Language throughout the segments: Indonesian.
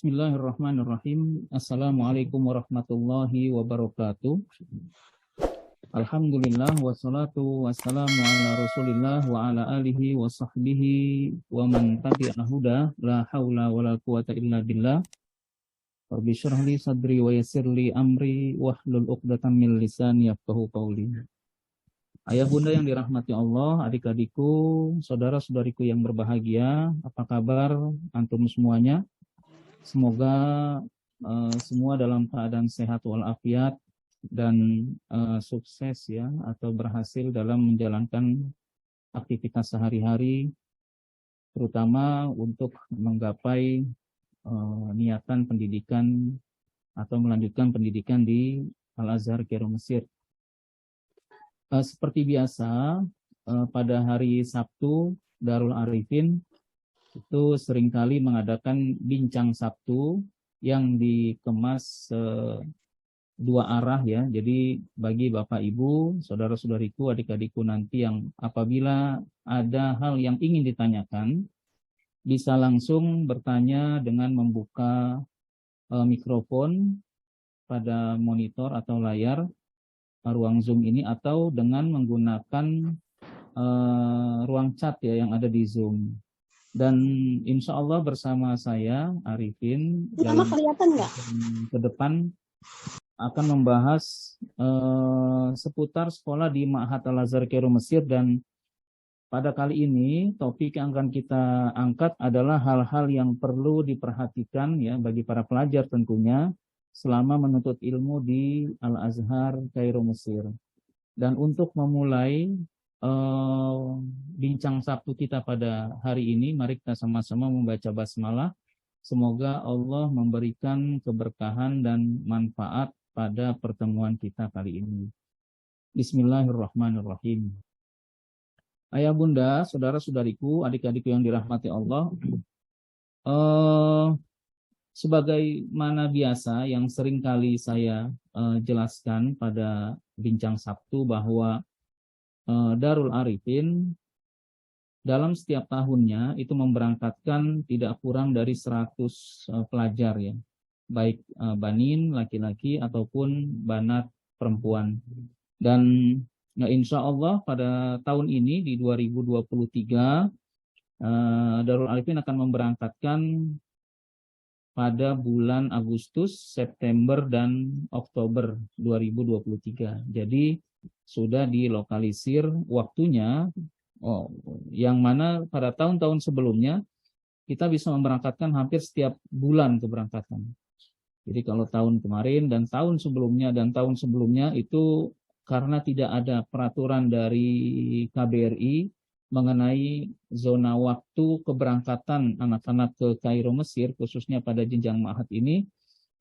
Bismillahirrahmanirrahim. Assalamualaikum warahmatullahi wabarakatuh. Alhamdulillah wassalatu wassalamu ala Rasulillah wa ala alihi wa sahbihi wa man tabi'a huda la haula wala quwata illa billah. Rabbi shrah li sadri wa yassir li amri wahlul 'uqdatam min lisani yafqahu qawli. Ayah bunda yang dirahmati Allah, adik-adikku, saudara-saudariku yang berbahagia, apa kabar antum semuanya? Semoga semua dalam keadaan sehat walafiat dan sukses ya, atau berhasil dalam menjalankan aktivitas sehari-hari, terutama untuk menggapai niatan pendidikan atau melanjutkan pendidikan di Al-Azhar Kairo Mesir. Seperti biasa, pada hari Sabtu Darul Arifin itu seringkali mengadakan bincang Sabtu yang dikemas dua arah ya. Jadi bagi Bapak Ibu, saudara-saudariku, adik-adikku nanti yang apabila ada hal yang ingin ditanyakan, bisa langsung bertanya dengan membuka mikrofon pada monitor atau layar ruang Zoom ini, atau dengan menggunakan ruang chat ya yang ada di Zoom. Dan insya Allah bersama saya Arifin dalam ke depan akan membahas seputar sekolah di Ma'had Al-Azhar Kairo Mesir. Dan pada kali ini topik yang akan kita angkat adalah hal-hal yang perlu diperhatikan ya bagi para pelajar tentunya selama menuntut ilmu di Al-Azhar Kairo Mesir. Dan untuk memulai bincang Sabtu kita pada hari ini, mari kita sama-sama membaca basmalah. Semoga Allah memberikan keberkahan dan manfaat pada pertemuan kita kali ini. Bismillahirrahmanirrahim. Ayah bunda, saudara-saudariku, adik-adikku yang dirahmati Allah, sebagaimana biasa yang sering kali saya jelaskan pada bincang Sabtu, bahwa Darul Arifin dalam setiap tahunnya itu memberangkatkan tidak kurang dari 100 pelajar ya, baik banin laki-laki ataupun banat perempuan. Dan insya Allah pada tahun ini di 2023 Darul Arifin akan memberangkatkan pada bulan Agustus, September, dan Oktober 2023. Jadi sudah dilokalisir waktunya, yang mana pada tahun-tahun sebelumnya kita bisa memberangkatkan hampir setiap bulan keberangkatan. Jadi kalau tahun kemarin dan tahun sebelumnya itu karena tidak ada peraturan dari KBRI mengenai zona waktu keberangkatan anak-anak ke Kairo Mesir, khususnya pada jenjang ma'had ini,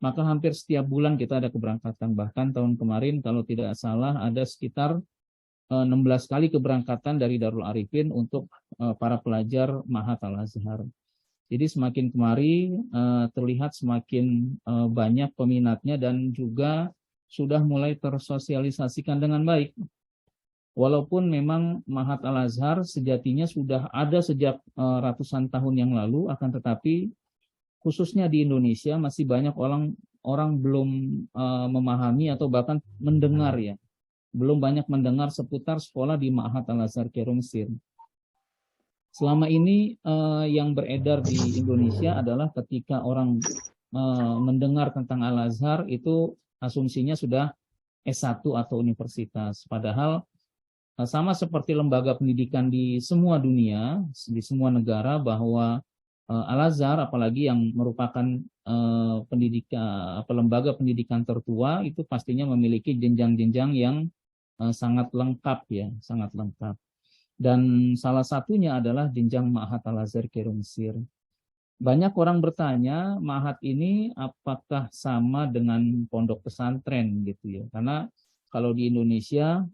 maka hampir setiap bulan kita ada keberangkatan. Bahkan tahun kemarin kalau tidak salah ada sekitar 16 kali keberangkatan dari Darul Arifin untuk para pelajar Ma'had Al-Azhar. Jadi semakin kemari terlihat semakin banyak peminatnya dan juga sudah mulai tersosialisasikan dengan baik. Walaupun memang Ma'had Al-Azhar sejatinya sudah ada sejak ratusan tahun yang lalu, akan tetapi khususnya di Indonesia masih banyak orang belum memahami atau bahkan mendengar ya, belum banyak mendengar seputar sekolah di Ma'had Al-Azhar Kairo Mesir. Selama ini yang beredar di Indonesia adalah ketika orang mendengar tentang Al-Azhar itu asumsinya sudah S1 atau universitas. Padahal sama seperti lembaga pendidikan di semua dunia, di semua negara, bahwa Al-Azhar apalagi yang merupakan lembaga pendidikan tertua itu pastinya memiliki jenjang-jenjang yang sangat lengkap ya, sangat lengkap. Dan salah satunya adalah jenjang Ma'had Al-Azhar Kairo Mesir. Banyak orang bertanya, ma'had ini apakah sama dengan pondok pesantren gitu ya? Karena kalau di Indonesia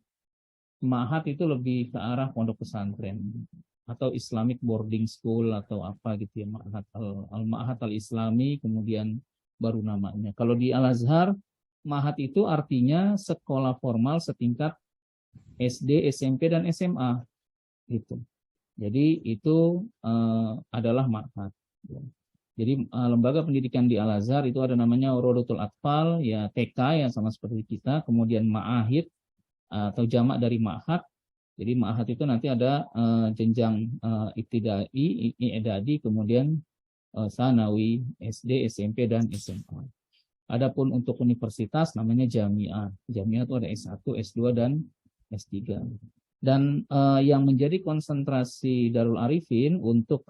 ma'had itu lebih ke arah pondok pesantren atau Islamic boarding school atau apa gitu ya, Ma'had Al-Islami kemudian baru namanya. Kalau di Al-Azhar, ma'had itu artinya sekolah formal setingkat SD, SMP, dan SMA gitu. Jadi itu adalah ma'had. Jadi lembaga pendidikan di Al-Azhar itu ada namanya Rodotul Atfal, ya TK ya sama seperti kita, kemudian Ma'ahid atau jamak dari Ma'had. Jadi Ma'had itu nanti ada jenjang ibtidai, i'dadi, kemudian sanawi, SD, SMP, dan SMA. Adapun untuk universitas namanya Jami'ah. Jami'ah itu ada S1, S2, dan S3. Dan yang menjadi konsentrasi Darul Arifin untuk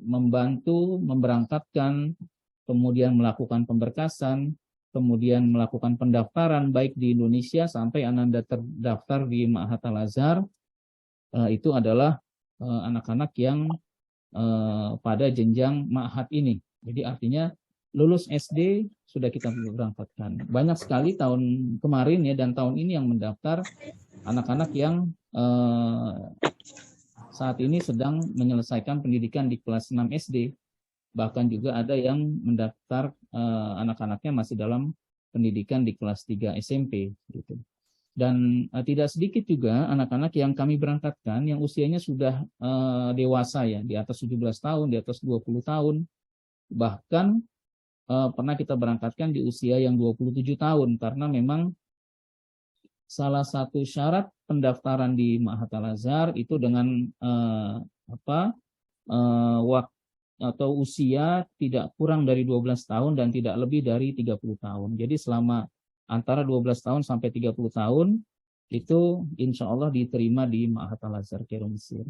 membantu memberangkatkan, kemudian melakukan pemberkasan, kemudian melakukan pendaftaran baik di Indonesia sampai Ananda terdaftar di Ma'had Al-Azhar, itu adalah anak-anak yang pada jenjang Ma'had ini. Jadi artinya lulus SD sudah kita berangkatkan. Banyak sekali tahun kemarin ya dan tahun ini yang mendaftar anak-anak yang saat ini sedang menyelesaikan pendidikan di kelas 6 SD. Bahkan juga ada yang mendaftar anak-anaknya masih dalam pendidikan di kelas 3 SMP gitu. Dan tidak sedikit juga anak-anak yang kami berangkatkan yang usianya sudah dewasa ya, di atas 17 tahun, di atas 20 tahun. Bahkan pernah kita berangkatkan di usia yang 27 tahun karena memang salah satu syarat pendaftaran di Ma'had Al-Azhar itu dengan waktu atau usia tidak kurang dari 12 tahun dan tidak lebih dari 30 tahun. Jadi selama antara 12 tahun sampai 30 tahun itu insya Allah diterima di Ma'had Al-Azhar Kairo Mesir.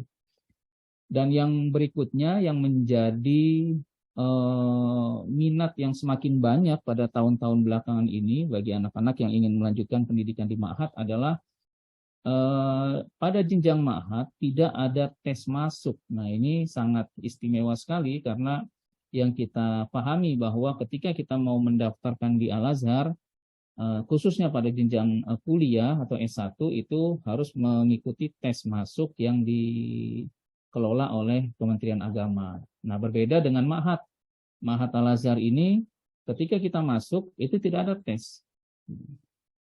Dan yang berikutnya yang menjadi minat yang semakin banyak pada tahun-tahun belakangan ini bagi anak-anak yang ingin melanjutkan pendidikan di Ma'had adalah pada jenjang Ma'had tidak ada tes masuk. Nah ini sangat istimewa sekali karena yang kita pahami bahwa ketika kita mau mendaftarkan di Al-Azhar, khususnya pada jenjang kuliah atau S1 itu harus mengikuti tes masuk yang dikelola oleh Kementerian Agama. Nah berbeda dengan Ma'had. Ma'had Al-Azhar ini ketika kita masuk itu tidak ada tes.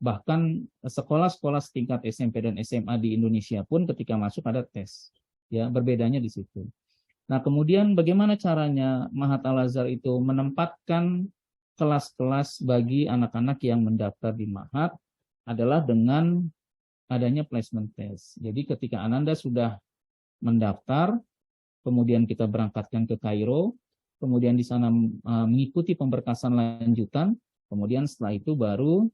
Bahkan sekolah-sekolah setingkat SMP dan SMA di Indonesia pun ketika masuk ada tes. Ya, berbedanya di situ. Nah, kemudian bagaimana caranya Ma'had Al-Azhar itu menempatkan kelas-kelas bagi anak-anak yang mendaftar di Ma'had adalah dengan adanya placement test. Jadi ketika Ananda sudah mendaftar, kemudian kita berangkatkan ke Kairo, kemudian di sana mengikuti pemberkasan lanjutan, kemudian setelah itu baru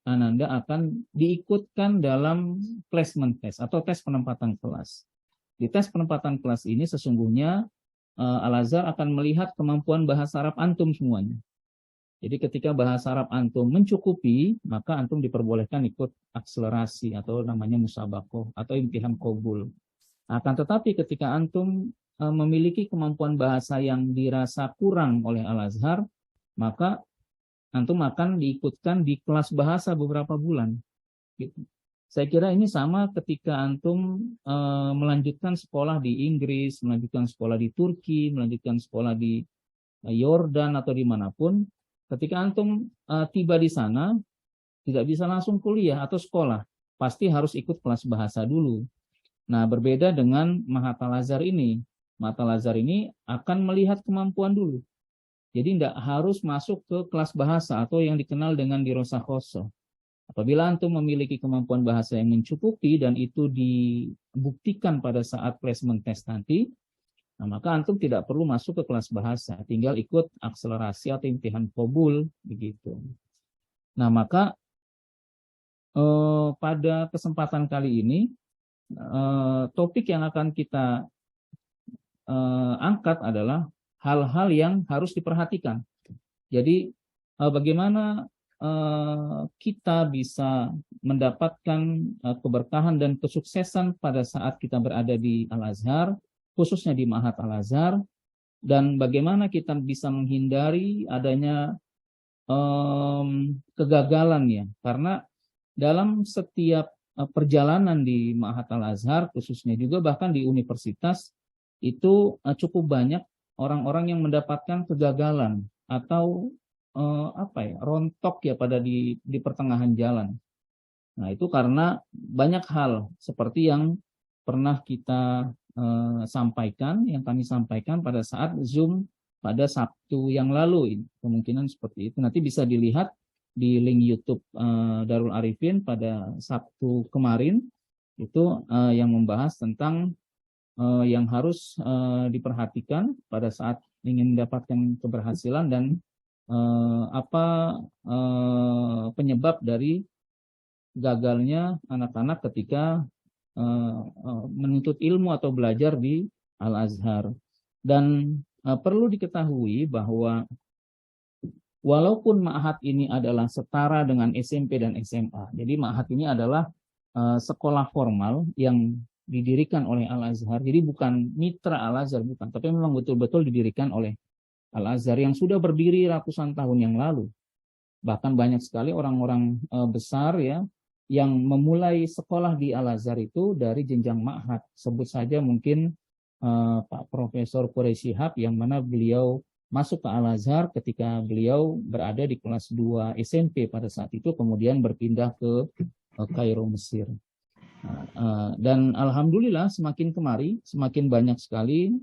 Ananda akan diikutkan dalam placement test atau tes penempatan kelas. Di tes penempatan kelas ini sesungguhnya Al-Azhar akan melihat kemampuan bahasa Arab antum semuanya. Jadi ketika bahasa Arab antum mencukupi, maka antum diperbolehkan ikut akselerasi atau namanya musabaqah atau imtihan qabul. Akan tetapi ketika antum memiliki kemampuan bahasa yang dirasa kurang oleh Al-Azhar, maka antum akan diikutkan di kelas bahasa beberapa bulan. Gitu. Saya kira ini sama ketika antum melanjutkan sekolah di Inggris, melanjutkan sekolah di Turki, melanjutkan sekolah di Yordan atau dimanapun. Ketika antum tiba di sana, tidak bisa langsung kuliah atau sekolah. Pasti harus ikut kelas bahasa dulu. Nah, berbeda dengan Ma'had Al-Azhar ini. Ma'had Al-Azhar ini akan melihat kemampuan dulu. Jadi tidak harus masuk ke kelas bahasa atau yang dikenal dengan dirosah khosoh. Apabila antum memiliki kemampuan bahasa yang mencukupi dan itu dibuktikan pada saat placement test nanti, nah maka antum tidak perlu masuk ke kelas bahasa, tinggal ikut akselerasi atau imtihan qabul begitu. Nah maka pada kesempatan kali ini topik yang akan kita angkat adalah hal-hal yang harus diperhatikan. Jadi bagaimana kita bisa mendapatkan keberkahan dan kesuksesan pada saat kita berada di Al-Azhar, khususnya di Ma'had Al-Azhar, dan bagaimana kita bisa menghindari adanya kegagalan ya, karena dalam setiap perjalanan di Ma'had Al-Azhar, khususnya juga bahkan di universitas, itu cukup banyak orang-orang yang mendapatkan kegagalan atau rontok ya pada di pertengahan jalan. Nah itu karena banyak hal seperti yang pernah kita sampaikan, yang kami sampaikan pada saat Zoom pada Sabtu yang lalu. Kemungkinan seperti itu. Nanti bisa dilihat di link YouTube Darul Arifin pada Sabtu kemarin, itu yang membahas tentang yang harus diperhatikan pada saat ingin mendapatkan keberhasilan dan apa penyebab dari gagalnya anak-anak ketika menuntut ilmu atau belajar di Al-Azhar. Dan perlu diketahui bahwa walaupun ma'had ini adalah setara dengan SMP dan SMA, jadi ma'had ini adalah sekolah formal yang didirikan oleh Al-Azhar, jadi bukan mitra Al-Azhar, bukan, tapi memang betul-betul didirikan oleh Al-Azhar yang sudah berdiri ratusan tahun yang lalu. Bahkan banyak sekali orang-orang besar ya yang memulai sekolah di Al-Azhar itu dari jenjang ma'had. Sebut saja mungkin Pak Profesor Quraisy Shihab, yang mana beliau masuk ke Al-Azhar ketika beliau berada di kelas 2 SMP pada saat itu, kemudian berpindah ke Kairo, Mesir. Dan alhamdulillah semakin kemari semakin banyak sekali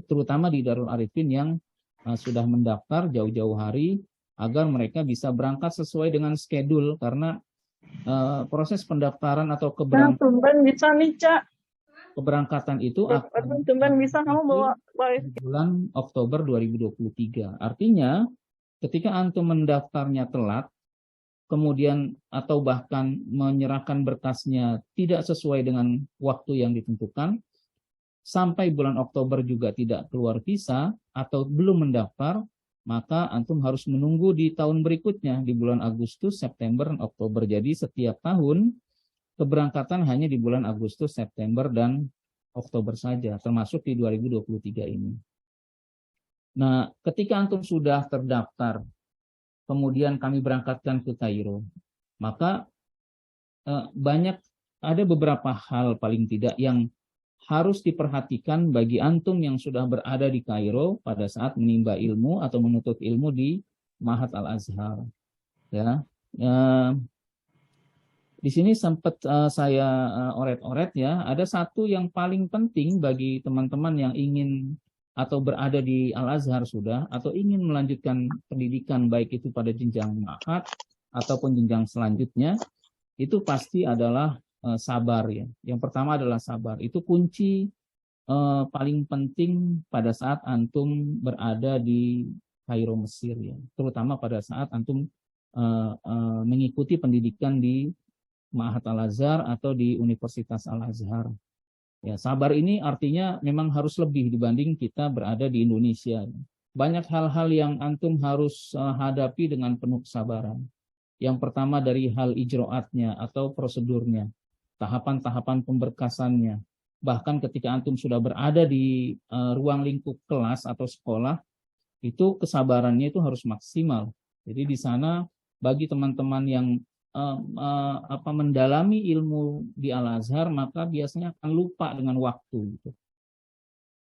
terutama di Darul Arifin yang sudah mendaftar jauh-jauh hari agar mereka bisa berangkat sesuai dengan schedule, karena proses pendaftaran atau keberangkatan itu akan bisa kamu bawa bulan Oktober 2023. Artinya ketika antum mendaftarnya telat, kemudian atau bahkan menyerahkan berkasnya tidak sesuai dengan waktu yang ditentukan, sampai bulan Oktober juga tidak keluar visa atau belum mendaftar, maka antum harus menunggu di tahun berikutnya, di bulan Agustus, September, dan Oktober. Jadi setiap tahun keberangkatan hanya di bulan Agustus, September, dan Oktober saja, termasuk di 2023 ini. Nah, ketika antum sudah terdaftar, kemudian kami berangkatkan ke Kairo, maka ada beberapa hal paling tidak yang harus diperhatikan bagi antum yang sudah berada di Kairo pada saat menimba ilmu atau menuntut ilmu di Ma'had Al-Azhar. Ya, di sini sempat saya oret-oret ya, ada satu yang paling penting bagi teman-teman yang ingin atau berada di Al-Azhar sudah, atau ingin melanjutkan pendidikan baik itu pada jenjang ma'had ataupun jenjang selanjutnya, itu pasti adalah sabar ya. Yang pertama adalah sabar. Itu kunci paling penting pada saat antum berada di Kairo, Mesir ya. Terutama pada saat antum mengikuti pendidikan di Ma'had Al-Azhar atau di Universitas Al-Azhar. Ya, sabar ini artinya memang harus lebih dibanding kita berada di Indonesia. Banyak hal-hal yang antum harus hadapi dengan penuh kesabaran. Yang pertama dari hal ijro'atnya atau prosedurnya, tahapan-tahapan pemberkasannya. Bahkan ketika antum sudah berada di ruang lingkup kelas atau sekolah, itu kesabarannya itu harus maksimal. Jadi di sana bagi teman-teman yang mendalami ilmu di Al-Azhar, maka biasanya akan lupa dengan waktu. Gitu.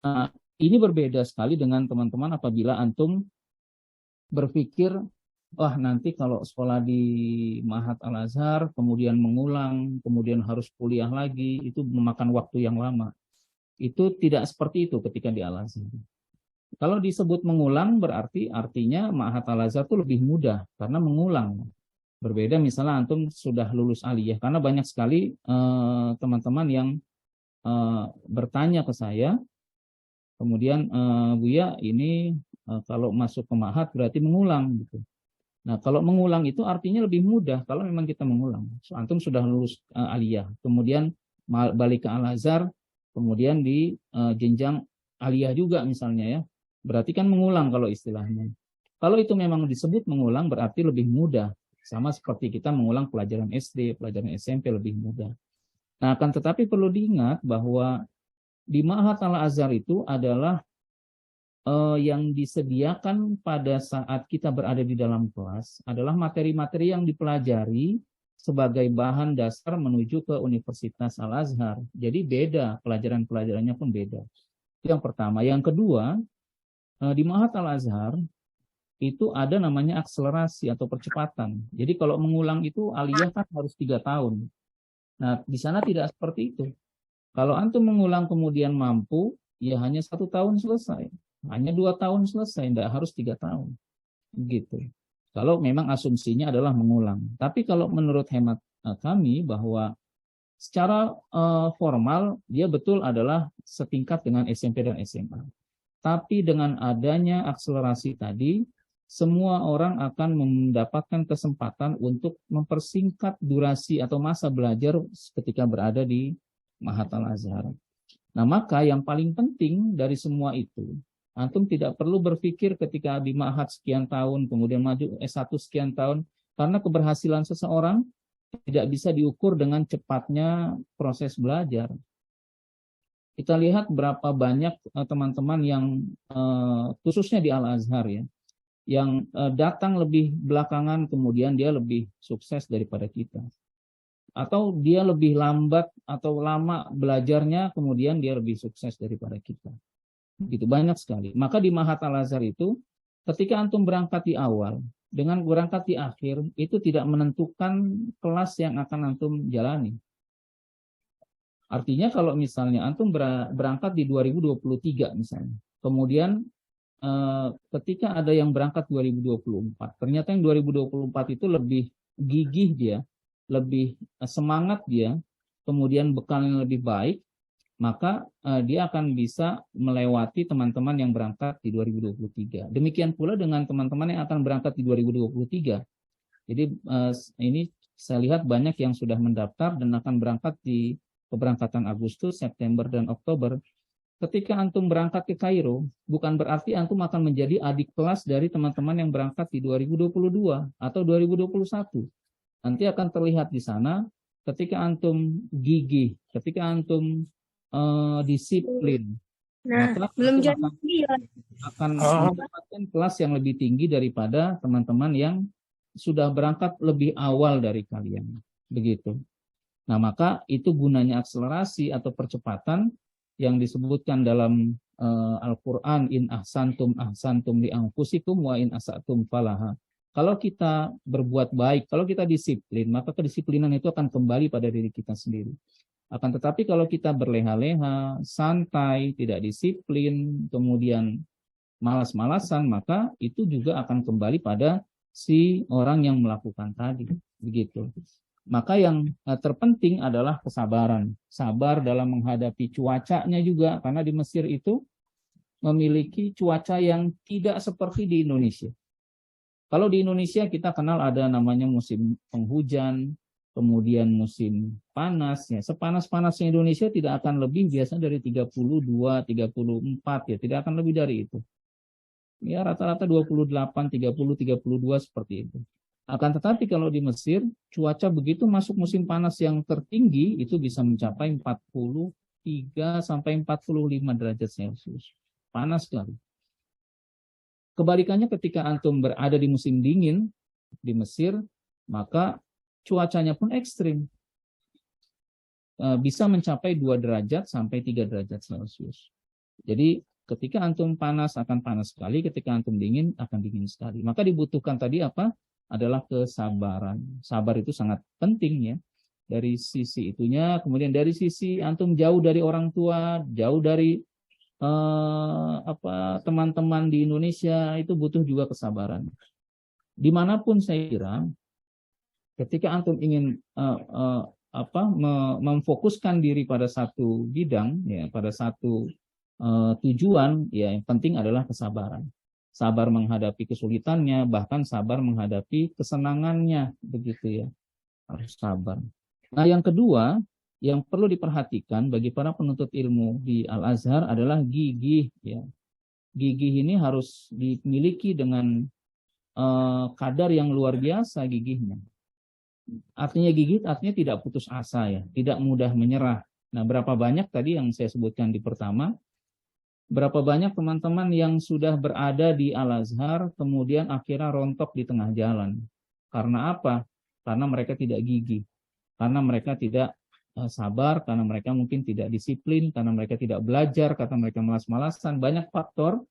Nah, ini berbeda sekali dengan teman-teman apabila antum berpikir, wah nanti kalau sekolah di Ma'had Al-Azhar, kemudian mengulang, kemudian harus kuliah lagi, itu memakan waktu yang lama. Itu tidak seperti itu ketika di Al-Azhar. Kalau disebut mengulang berarti artinya Ma'had Al-Azhar itu lebih mudah, karena mengulang. Berbeda misalnya antum sudah lulus aliyah, karena banyak sekali teman-teman yang bertanya ke saya, kemudian Buya ini kalau masuk ke ma'had berarti mengulang gitu. Nah kalau mengulang itu artinya lebih mudah kalau memang kita mengulang. So, antum sudah lulus aliyah, kemudian balik ke Al-Azhar, kemudian di jenjang aliyah juga misalnya ya, berarti kan mengulang kalau istilahnya. Kalau itu memang disebut mengulang berarti lebih mudah. Sama seperti kita mengulang pelajaran SD, pelajaran SMP lebih mudah. Nah, akan tetapi perlu diingat bahwa di Ma'had Al-Azhar itu adalah yang disediakan pada saat kita berada di dalam kelas adalah materi-materi yang dipelajari sebagai bahan dasar menuju ke Universitas Al-Azhar. Jadi beda, pelajaran-pelajarannya pun beda. Itu yang pertama. Yang kedua, di Ma'had Al-Azhar itu ada namanya akselerasi atau percepatan. Jadi kalau mengulang itu aliyah kan harus 3 tahun. Nah, di sana tidak seperti itu. Kalau antum mengulang kemudian mampu, ya hanya 1 tahun selesai, hanya 2 tahun selesai, tidak harus 3 tahun, gitu. Kalau memang asumsinya adalah mengulang. Tapi kalau menurut hemat kami bahwa secara formal dia betul adalah setingkat dengan SMP dan SMA. Tapi dengan adanya akselerasi tadi, semua orang akan mendapatkan kesempatan untuk mempersingkat durasi atau masa belajar ketika berada di Mahat Al-Azhar. Nah, maka yang paling penting dari semua itu, antum tidak perlu berpikir ketika di Mahat sekian tahun, kemudian maju S1 sekian tahun, karena keberhasilan seseorang tidak bisa diukur dengan cepatnya proses belajar. Kita lihat berapa banyak teman-teman yang khususnya di Al-Azhar ya, yang datang lebih belakangan kemudian dia lebih sukses daripada kita. Atau dia lebih lambat atau lama belajarnya kemudian dia lebih sukses daripada kita. Gitu banyak sekali. Maka di Mahat Al-Azhar itu ketika antum berangkat di awal dengan berangkat di akhir itu tidak menentukan kelas yang akan antum jalani. Artinya kalau misalnya antum berangkat di 2023 misalnya, kemudian ketika ada yang berangkat 2024, ternyata yang 2024 itu lebih gigih dia, lebih semangat dia, kemudian bekalnya lebih baik, maka dia akan bisa melewati teman-teman yang berangkat di 2023. Demikian pula dengan teman-teman yang akan berangkat di 2023. Jadi ini saya lihat banyak yang sudah mendaftar dan akan berangkat di keberangkatan Agustus, September, dan Oktober. Ketika antum berangkat ke Kairo, bukan berarti antum akan menjadi adik kelas dari teman-teman yang berangkat di 2022 atau 2021. Nanti akan terlihat di sana ketika antum gigih, ketika antum disiplin, maka belum antum akan mendapatkan kelas yang lebih tinggi daripada teman-teman yang sudah berangkat lebih awal dari kalian. Begitu. Nah, maka itu gunanya akselerasi atau percepatan yang disebutkan dalam Al-Quran, in ahsantum li anfusikum wa in asatum falaha. Kalau kita berbuat baik, kalau kita disiplin, maka kedisiplinan itu akan kembali pada diri kita sendiri. Akan tetapi kalau kita berleha-leha, santai, tidak disiplin, kemudian malas-malasan, maka itu juga akan kembali pada si orang yang melakukan tadi. Begitu. Maka yang terpenting adalah kesabaran. Sabar dalam menghadapi cuacanya juga, karena di Mesir itu memiliki cuaca yang tidak seperti di Indonesia. Kalau di Indonesia kita kenal ada namanya musim penghujan, kemudian musim panas. Ya. Sepanas-panasnya Indonesia tidak akan lebih biasa dari 32, 34, ya, tidak akan lebih dari itu. Ya rata-rata 28, 30, 32 seperti itu. Akan tetapi kalau di Mesir, cuaca begitu masuk musim panas yang tertinggi, itu bisa mencapai 43 sampai 45 derajat Celcius. Panas sekali. Kebalikannya ketika antum berada di musim dingin di Mesir, maka cuacanya pun ekstrim. Bisa mencapai 2 derajat sampai 3 derajat Celcius. Jadi ketika antum panas akan panas sekali, ketika antum dingin akan dingin sekali. Maka dibutuhkan tadi apa? Adalah kesabaran. Sabar itu sangat penting ya. Dari sisi itunya, kemudian dari sisi antum jauh dari orang tua, jauh dari teman-teman di Indonesia, itu butuh juga kesabaran. Dimanapun saya kira, ketika antum ingin memfokuskan diri pada satu bidang, ya, pada satu tujuan, ya, yang penting adalah kesabaran. Sabar menghadapi kesulitannya, bahkan sabar menghadapi kesenangannya, begitu ya. Harus sabar. Nah, yang kedua, yang perlu diperhatikan bagi para penuntut ilmu di Al-Azhar adalah gigih, ya. Gigih ini harus dimiliki dengan kadar yang luar biasa gigihnya. Artinya gigih artinya tidak putus asa ya, tidak mudah menyerah. Nah, berapa banyak tadi yang saya sebutkan di pertama, berapa banyak teman-teman yang sudah berada di Al-Azhar kemudian akhirnya rontok di tengah jalan. Karena apa? Karena mereka tidak gigih. Karena mereka tidak sabar, karena mereka mungkin tidak disiplin, karena mereka tidak belajar, karena mereka malas-malasan. Banyak faktor,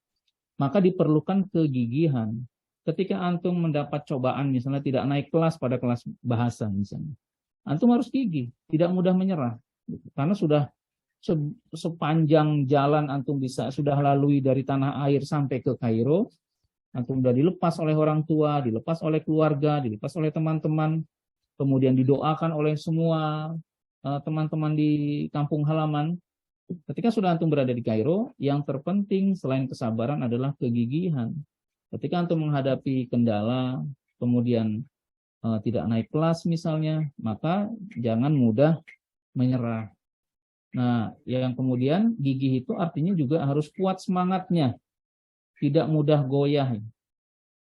maka diperlukan kegigihan. Ketika antum mendapat cobaan, misalnya tidak naik kelas pada kelas bahasa misalnya, antum harus gigih, tidak mudah menyerah. Karena sudah sepanjang jalan antum bisa sudah lalui dari tanah air sampai ke Kairo, antum sudah dilepas oleh orang tua, dilepas oleh keluarga, dilepas oleh teman-teman, kemudian didoakan oleh semua teman-teman di kampung halaman. Ketika sudah antum berada di Kairo, yang terpenting selain kesabaran adalah kegigihan. Ketika antum menghadapi kendala, kemudian tidak naik kelas misalnya, maka jangan mudah menyerah. Nah, yang kemudian gigih itu artinya juga harus kuat semangatnya, tidak mudah goyah,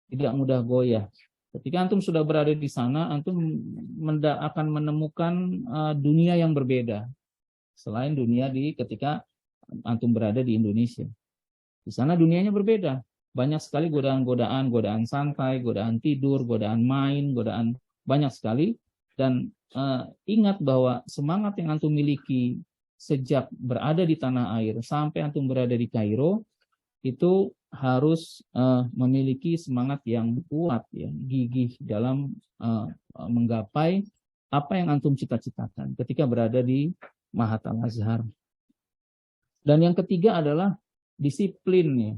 tidak mudah goyah. Ketika antum sudah berada di sana, antum akan menemukan dunia yang berbeda selain dunia ketika antum berada di Indonesia. Di sana dunianya berbeda. Banyak sekali godaan-godaan, godaan santai, godaan tidur, godaan main, godaan banyak sekali. Dan ingat bahwa semangat yang antum miliki sejak berada di tanah air sampai antum berada di Kairo itu harus memiliki semangat yang kuat, ya, gigih dalam menggapai apa yang antum cita-citakan ketika berada di Mahat Al-Azhar. Dan yang ketiga adalah disiplin, ya.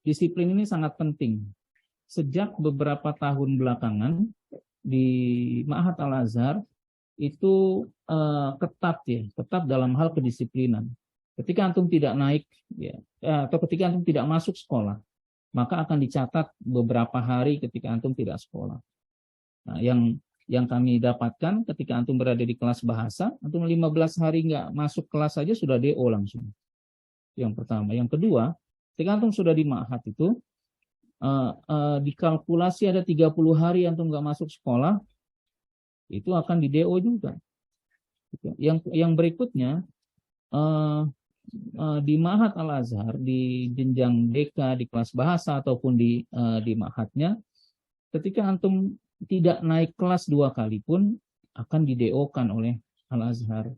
Disiplin ini sangat penting. Sejak beberapa tahun belakangan di Mahat Al-Azhar itu ketat, ya, ketat dalam hal kedisiplinan. Ketika antum tidak naik, ya, atau ketika antum tidak masuk sekolah, maka akan dicatat beberapa hari ketika antum tidak sekolah. Nah, yang kami dapatkan ketika antum berada di kelas bahasa, antum 15 hari nggak masuk kelas saja sudah DO langsung. Yang pertama. Yang kedua, ketika antum sudah di Ma'had itu, dikalkulasi ada 30 hari antum nggak masuk sekolah, itu akan di DO juga. Yang berikutnya, di Ma'had Al-Azhar, di jenjang DK, di kelas bahasa ataupun di Ma'hadnya, ketika antum tidak naik kelas 2 kali pun akan di DO-kan oleh Al-Azhar.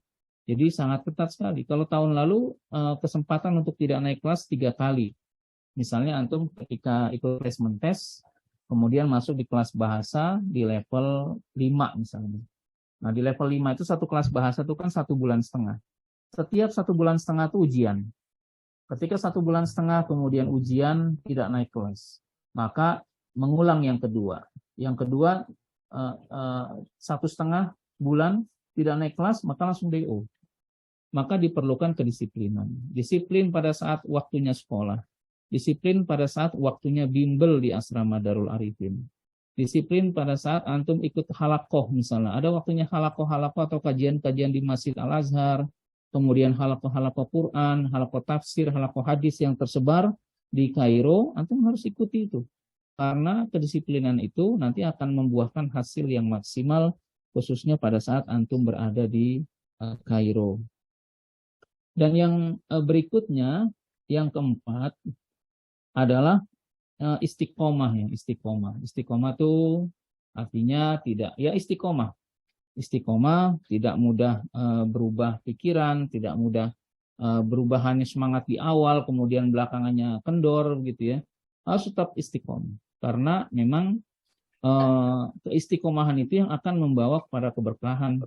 Jadi sangat ketat sekali. Kalau tahun lalu kesempatan untuk tidak naik kelas 3 kali. Misalnya antum ketika ikut placement test, kemudian masuk di kelas bahasa di level 5 misalnya. Nah, di level 5 itu satu kelas bahasa itu kan 1,5 bulan. Setiap 1,5 bulan itu ujian. Ketika 1,5 bulan kemudian ujian tidak naik kelas, maka mengulang yang kedua. Yang kedua 1,5 bulan tidak naik kelas, maka langsung DO. Maka diperlukan kedisiplinan. Disiplin pada saat waktunya sekolah. Disiplin pada saat waktunya bimbel di asrama Darul Arifin. Disiplin pada saat antum ikut halakoh misalnya. Ada waktunya halakoh-halakoh atau kajian-kajian di Masjid Al-Azhar. Kemudian halakoh-halakoh Quran, halakoh tafsir, halakoh hadis yang tersebar di Kairo. Antum harus ikuti itu. Karena kedisiplinan itu nanti akan membuahkan hasil yang maksimal. Khususnya pada saat antum berada di Kairo. Dan yang berikutnya, yang keempat, adalah istiqomah, ya, istiqomah. Istiqomah itu artinya tidak, ya, istiqomah. Istiqomah tidak mudah berubah pikiran, tidak mudah berubah hanya semangat di awal, kemudian belakangannya kendor gitu, ya. Harus tetap istiqomah. Karena memang keistiqomahan itu yang akan membawa kepada keberkahan.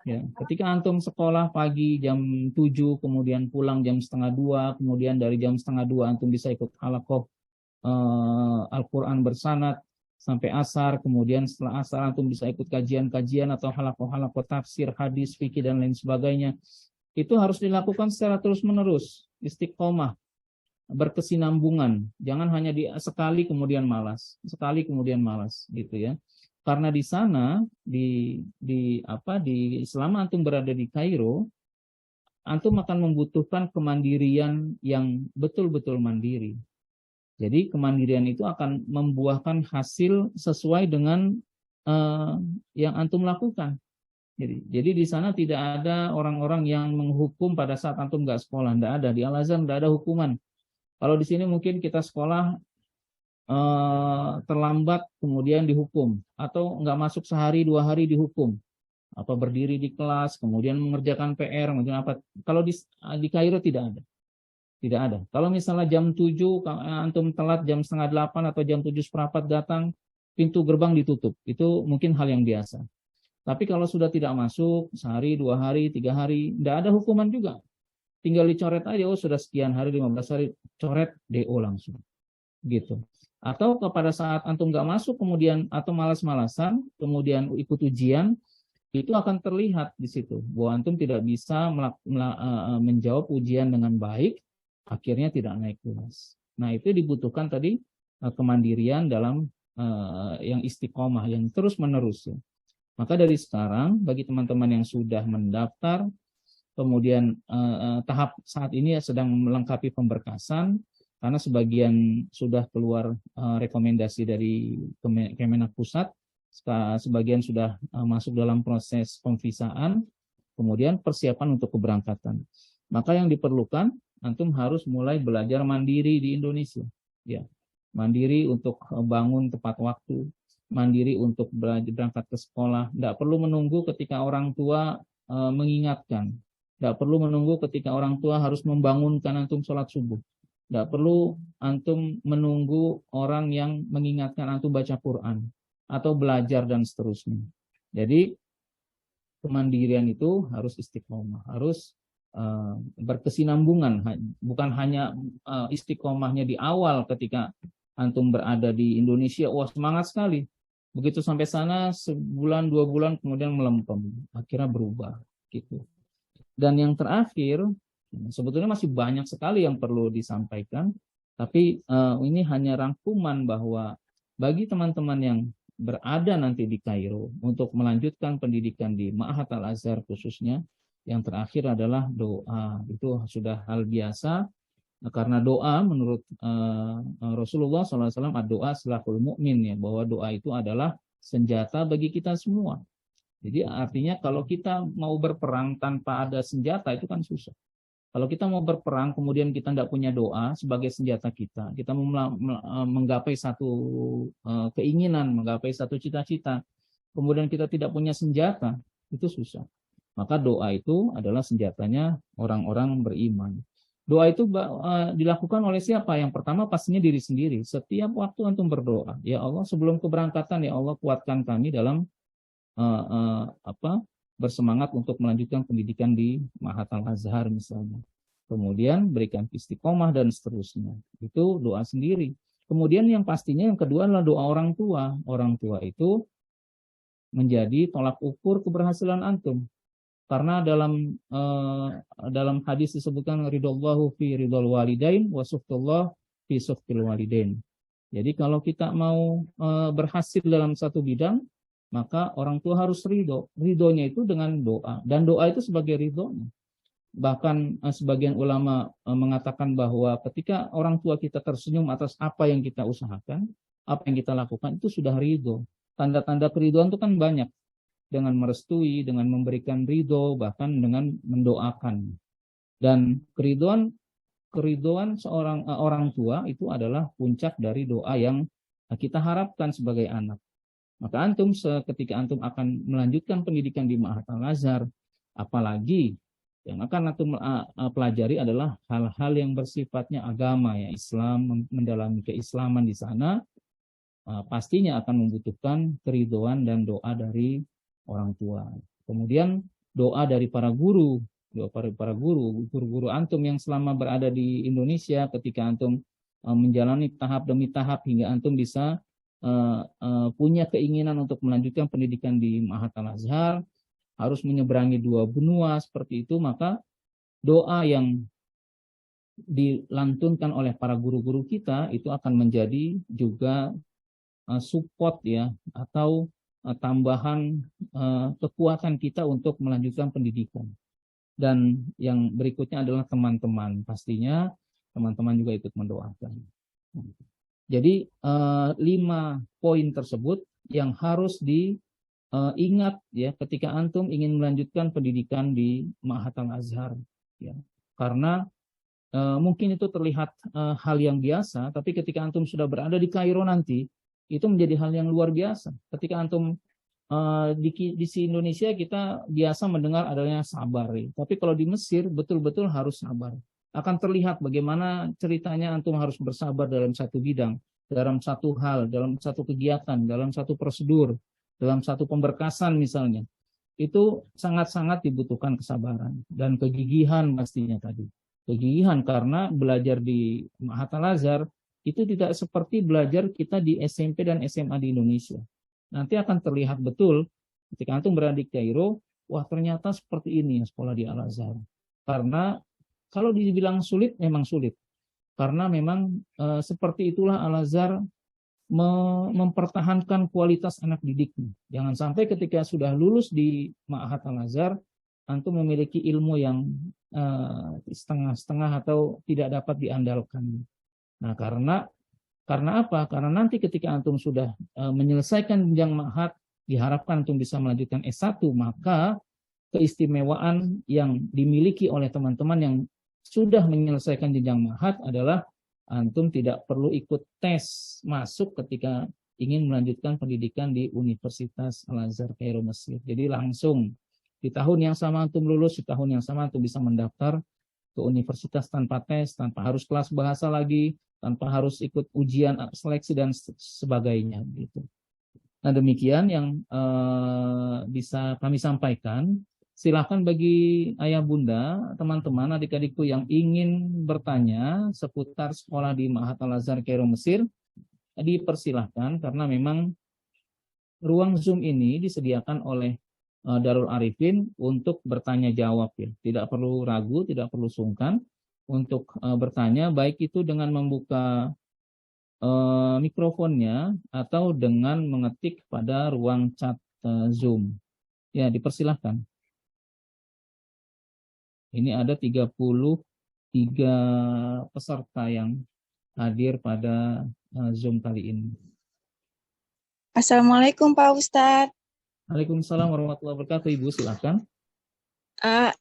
Ya, ketika antum sekolah pagi jam 7, kemudian pulang jam 1:30, kemudian dari jam 1:30 antum bisa ikut halakoh Al-Quran bersanad sampai asar, kemudian setelah asar antum bisa ikut kajian-kajian atau halakoh-halakoh tafsir, hadis, fikih, dan lain sebagainya. Itu harus dilakukan secara terus-menerus, istiqomah, berkesinambungan. Jangan hanya sekali kemudian malas, sekali kemudian malas, gitu ya. Karena di sana selama antum berada di Kairo, antum akan membutuhkan kemandirian yang betul-betul mandiri. Jadi kemandirian itu akan membuahkan hasil sesuai dengan yang antum lakukan. Jadi di sana tidak ada orang-orang yang menghukum pada saat antum nggak sekolah, nggak ada. Di Al-Azhar nggak ada hukuman. Kalau di sini mungkin kita sekolah terlambat kemudian dihukum, atau nggak masuk sehari 2 hari dihukum, apa berdiri di kelas kemudian mengerjakan PR kemudian apa. Kalau di Kairo tidak ada. Kalau misalnya jam 7 antum telat jam 7:30 atau jam 7:15 datang, pintu gerbang ditutup, itu mungkin hal yang biasa. Tapi kalau sudah tidak masuk sehari 2 hari 3 hari, tidak ada hukuman juga. tinggal dicoret aja, oh sudah sekian hari, 15 hari, coret DO langsung gitu. Atau pada saat antum nggak masuk kemudian atau malas-malasan kemudian ikut ujian, itu akan terlihat di situ bahwa antum tidak bisa menjawab ujian dengan baik, akhirnya tidak naik kelas. Nah, itu dibutuhkan tadi kemandirian dalam yang istiqomah, yang terus-menerus. Ya. Maka dari sekarang bagi teman-teman yang sudah mendaftar, kemudian tahap saat ini sedang melengkapi pemberkasan, karena sebagian sudah keluar rekomendasi dari Kemenak Pusat, sebagian sudah masuk dalam proses pemvisaan, kemudian persiapan untuk keberangkatan. Maka yang diperlukan, antum harus mulai belajar mandiri di Indonesia. Ya, mandiri untuk bangun tepat waktu, mandiri untuk berangkat ke sekolah. Tidak perlu menunggu ketika orang tua mengingatkan. Tidak perlu menunggu ketika orang tua harus membangunkan antum sholat subuh. Tidak perlu antum menunggu orang yang mengingatkan antum baca Quran atau belajar dan seterusnya. Jadi kemandirian itu harus istiqomah, harus berkesinambungan, bukan hanya istiqomahnya di awal ketika antum berada di Indonesia, wah semangat sekali. Begitu sampai sana sebulan 2 bulan kemudian melempem, akhirnya berubah gitu. Dan yang terakhir, sebetulnya masih banyak sekali yang perlu disampaikan, tapi ini hanya rangkuman bahwa bagi teman-teman yang berada nanti di Kairo untuk melanjutkan pendidikan di Ma'had Al-Azhar khususnya, yang terakhir adalah doa. Itu sudah hal biasa, karena doa menurut Rasulullah SAW, doa silahul mu'min, ya, bahwa doa itu adalah senjata bagi kita semua. Jadi artinya kalau kita mau berperang tanpa ada senjata itu kan susah. Kalau kita mau berperang kemudian kita tidak punya doa sebagai senjata kita mau menggapai satu keinginan, menggapai satu cita-cita, kemudian kita tidak punya senjata, itu susah. Maka doa itu adalah senjatanya orang-orang beriman. Doa itu dilakukan oleh siapa? Yang pertama pastinya diri sendiri. Setiap waktu antum berdoa, ya Allah sebelum keberangkatan, ya Allah kuatkan kami dalam bersemangat untuk melanjutkan pendidikan di Ma'had Al-Azhar misalnya. Kemudian berikan istiqomah dan seterusnya. Itu doa sendiri. Kemudian yang pastinya yang kedua adalah doa orang tua. Orang tua itu menjadi tolak ukur keberhasilan antum. Karena dalam hadis disebutkan ridallahu fi ridal walidain wa suhtullah fi suhtil walidain. Jadi kalau kita mau berhasil dalam satu bidang, maka orang tua harus ridho. Ridhonya itu dengan doa. Dan doa itu sebagai ridhonya. Bahkan sebagian ulama mengatakan bahwa ketika orang tua kita tersenyum atas apa yang kita usahakan, apa yang kita lakukan, itu sudah ridho. Tanda-tanda keridhoan itu kan banyak. Dengan merestui, dengan memberikan ridho, bahkan dengan mendoakan. Dan keridhoan seorang orang tua itu adalah puncak dari doa yang kita harapkan sebagai anak. Maka antum ketika antum akan melanjutkan pendidikan di Ma'had Al-Azhar, apalagi yang akan antum pelajari adalah hal-hal yang bersifatnya agama, ya, Islam, mendalami keislaman di sana, pastinya akan membutuhkan keridhoan dan doa dari orang tua. Kemudian doa dari para guru, guru-guru antum yang selama berada di Indonesia, ketika antum menjalani tahap demi tahap hingga antum bisa punya keinginan untuk melanjutkan pendidikan di Ma'had Al-Azhar, harus menyeberangi 2 benua seperti itu, maka doa yang dilantunkan oleh para guru-guru kita itu akan menjadi juga support, ya, atau tambahan kekuatan kita untuk melanjutkan pendidikan. Dan yang berikutnya adalah teman-teman, pastinya teman-teman juga ikut mendoakan. Jadi 5 poin tersebut yang harus diingat, ya, ketika antum ingin melanjutkan pendidikan di Ma'had Al-Azhar, ya. Karena mungkin itu terlihat hal yang biasa, tapi ketika antum sudah berada di Kairo nanti, itu menjadi hal yang luar biasa. Ketika antum di Indonesia kita biasa mendengar adanya sabar, ya. Tapi kalau di Mesir betul-betul harus sabar. Akan terlihat bagaimana ceritanya antum harus bersabar dalam satu bidang, dalam satu hal, dalam satu kegiatan, dalam satu prosedur, dalam satu pemberkasan misalnya. itu sangat-sangat dibutuhkan kesabaran dan kegigihan pastinya tadi. Kegigihan karena belajar di Ma'had Al-Azhar itu tidak seperti belajar kita di SMP dan SMA di Indonesia. Nanti akan terlihat betul ketika antum berada di Kairo, wah ternyata seperti ini sekolah di Al-Azhar. Karena kalau dibilang sulit, memang sulit. Karena memang seperti itulah Al-Azhar mempertahankan kualitas anak didiknya. Jangan sampai ketika sudah lulus di Ma'had Al-Azhar, antum memiliki ilmu yang setengah-setengah atau tidak dapat diandalkan. Nah, karena apa? Karena nanti ketika antum sudah menyelesaikan jenjang Ma'had, diharapkan antum bisa melanjutkan S1, maka keistimewaan yang dimiliki oleh teman-teman yang sudah menyelesaikan jenjang Ma'had adalah antum tidak perlu ikut tes masuk ketika ingin melanjutkan pendidikan di Universitas Al-Azhar Kairo Mesir. Jadi langsung di tahun yang sama antum lulus, di tahun yang sama antum bisa mendaftar ke universitas tanpa tes, tanpa harus kelas bahasa lagi, tanpa harus ikut ujian seleksi dan sebagainya gitu. Nah, demikian yang bisa kami sampaikan. Silakan bagi ayah bunda, teman-teman, adik-adikku yang ingin bertanya seputar sekolah di Ma'had Al-Azhar Kairo Mesir, dipersilahkan karena memang ruang Zoom ini disediakan oleh Darul Arifin untuk bertanya jawab ya. Tidak perlu ragu, tidak perlu sungkan untuk bertanya, baik itu dengan membuka mikrofonnya atau dengan mengetik pada ruang chat Zoom. Ya, dipersilahkan. Ini ada 33 peserta yang hadir pada Zoom kali ini. Assalamualaikum Pak Ustadz. Waalaikumsalam warahmatullahi wabarakatuh. Ibu silakan.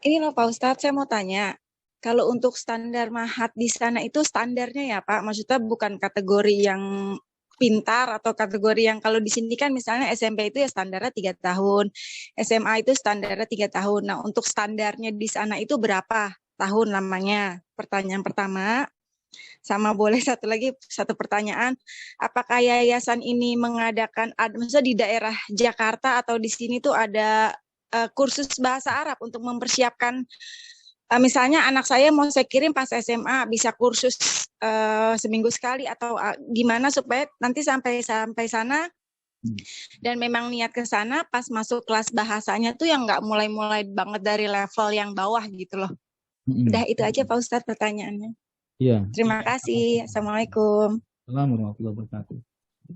Ini loh Pak Ustadz, saya mau tanya. Kalau untuk standar Ma'had di sana itu standarnya ya Pak? Maksudnya bukan kategori yang pintar atau kategori yang kalau di sini kan misalnya SMP itu ya standarnya 3 tahun, SMA itu standarnya 3 tahun. Nah untuk standarnya di sana itu berapa tahun lamanya? Pertanyaan pertama. Sama boleh satu pertanyaan, apakah yayasan ini mengadakan, maksudnya di daerah Jakarta atau di sini tuh ada kursus bahasa Arab untuk mempersiapkan, misalnya anak saya mau saya kirim pas SMA bisa kursus seminggu sekali atau gimana supaya nanti sampai sana dan memang niat ke sana pas masuk kelas bahasanya tuh yang nggak mulai-mulai banget dari level yang bawah gitu loh. Udah itu aja Pak Ustadz pertanyaannya. Ya. Terima kasih. Assalamualaikum. Assalamualaikum warahmatullahi wabarakatuh.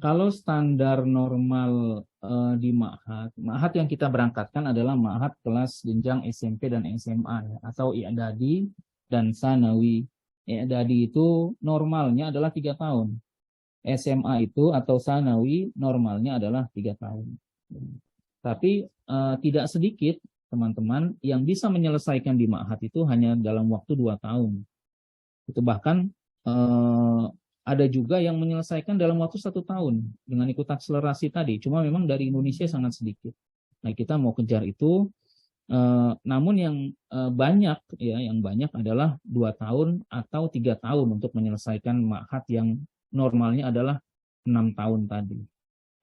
Kalau standar normal di Ma'had yang kita berangkatkan adalah Ma'had kelas jenjang SMP dan SMA ya, atau I'dadi dan Sanawi. I'dadi itu normalnya adalah 3 tahun. SMA itu atau Sanawi normalnya adalah 3 tahun. Tapi tidak sedikit teman-teman yang bisa menyelesaikan di Ma'had itu hanya dalam waktu 2 tahun. Itu bahkan ada juga yang menyelesaikan dalam waktu 1 tahun dengan ikut akselerasi tadi. Cuma memang dari Indonesia sangat sedikit. Nah, kita mau kejar itu. Namun yang banyak ya, yang banyak adalah 2 tahun atau 3 tahun untuk menyelesaikan Ma'had yang normalnya adalah 6 tahun tadi.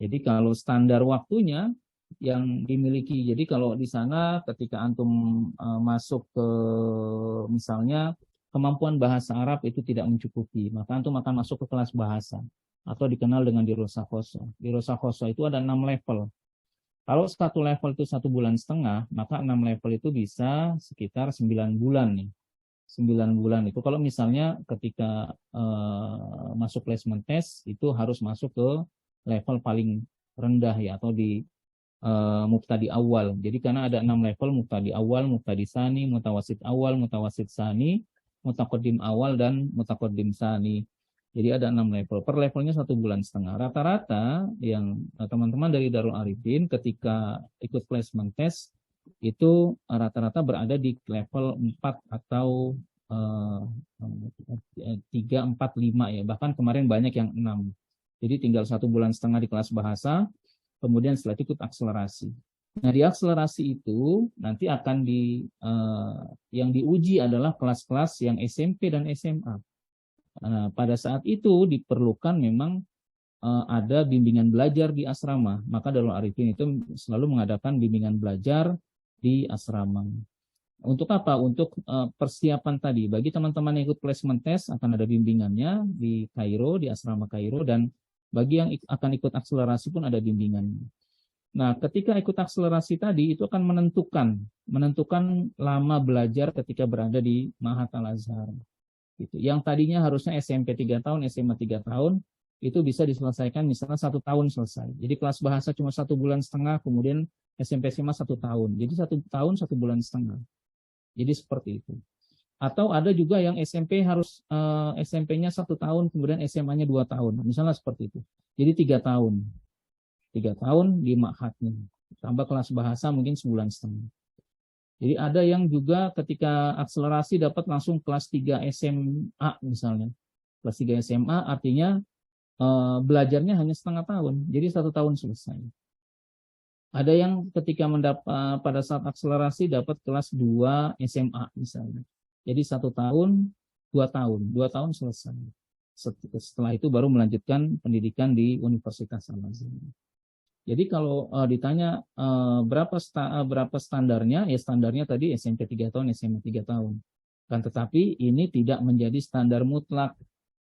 Jadi kalau standar waktunya yang dimiliki, jadi kalau di sana ketika antum masuk ke misalnya kemampuan bahasa Arab itu tidak mencukupi, maka antum akan masuk ke kelas bahasa atau dikenal dengan Dirosah Khoso. Dirosah Khoso itu ada 6 level. Kalau 1 level itu 1,5 bulan, maka 6 level itu bisa sekitar 9 bulan nih. 9 bulan itu kalau misalnya ketika masuk placement test itu harus masuk ke level paling rendah ya, atau di Muqtadi awal. Jadi karena ada 6 level, Muqtadi awal, Muqtadi sani, Mutawasid awal, Mutawasid sani, Mutaqaddim awal dan Mutaqaddim sani. Jadi ada 6 level. Per levelnya 1,5 bulan. Rata-rata yang teman-teman dari Darul Arifin ketika ikut placement test itu rata-rata berada di level 4 atau 3, 4, 5 ya. Bahkan kemarin banyak yang 6. Jadi tinggal 1,5 bulan di kelas bahasa, kemudian setelah itu ikut akselerasi. Nah, di akselerasi itu nanti akan yang diuji adalah kelas-kelas yang SMP dan SMA. Nah, pada saat itu diperlukan memang ada bimbingan belajar di asrama. Maka Darul Arifin itu selalu mengadakan bimbingan belajar di asrama. Untuk apa? Untuk persiapan tadi. Bagi teman-teman yang ikut placement test akan ada bimbingannya di Kairo, di asrama Kairo, dan bagi yang akan ikut akselerasi pun ada bimbingannya. Nah, ketika ikut akselerasi tadi itu akan menentukan lama belajar ketika berada di Ma'had Al-Azhar. Gitu. Yang tadinya harusnya SMP 3 tahun, SMA 3 tahun, itu bisa diselesaikan misalnya 1 tahun selesai. Jadi kelas bahasa cuma 1 bulan setengah, kemudian SMP SMA 1 tahun. Jadi 1 tahun 1 bulan setengah. Jadi seperti itu. Atau ada juga yang SMP harus SMP-nya 1 tahun, kemudian SMA-nya 2 tahun. Misalnya seperti itu. Jadi 3 tahun. 3 tahun di ma'hadnya. Tambah kelas bahasa mungkin sebulan setengah. Jadi ada yang juga ketika akselerasi dapat langsung kelas 3 SMA misalnya. Kelas 3 SMA artinya belajarnya hanya setengah tahun. Jadi 1 tahun selesai. Ada yang ketika pada saat akselerasi dapat kelas 2 SMA misalnya. Jadi 1 tahun, 2 tahun. 2 tahun selesai. Setelah itu baru melanjutkan pendidikan di Universitas Al-Azhar. Jadi kalau ditanya berapa standarnya, ya standarnya tadi SMP 3 tahun, SMA 3 tahun. Kan tetapi ini tidak menjadi standar mutlak.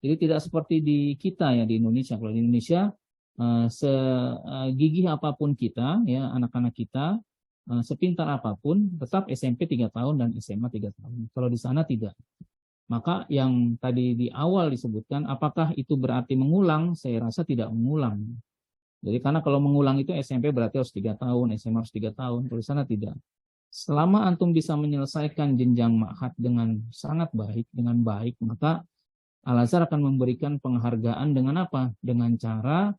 Jadi tidak seperti di kita ya di Indonesia. Kalau di Indonesia segigih apapun kita, ya anak-anak kita, sepintar apapun, tetap SMP 3 tahun dan SMA 3 tahun. Kalau di sana tidak. Maka yang tadi di awal disebutkan, apakah itu berarti mengulang? Saya rasa tidak mengulang. Jadi karena kalau mengulang itu SMP berarti harus 3 tahun, SMA harus 3 tahun, kalau di sana tidak. Selama antum bisa menyelesaikan jenjang ma'had dengan sangat baik, maka Al-Azhar akan memberikan penghargaan dengan apa? Dengan cara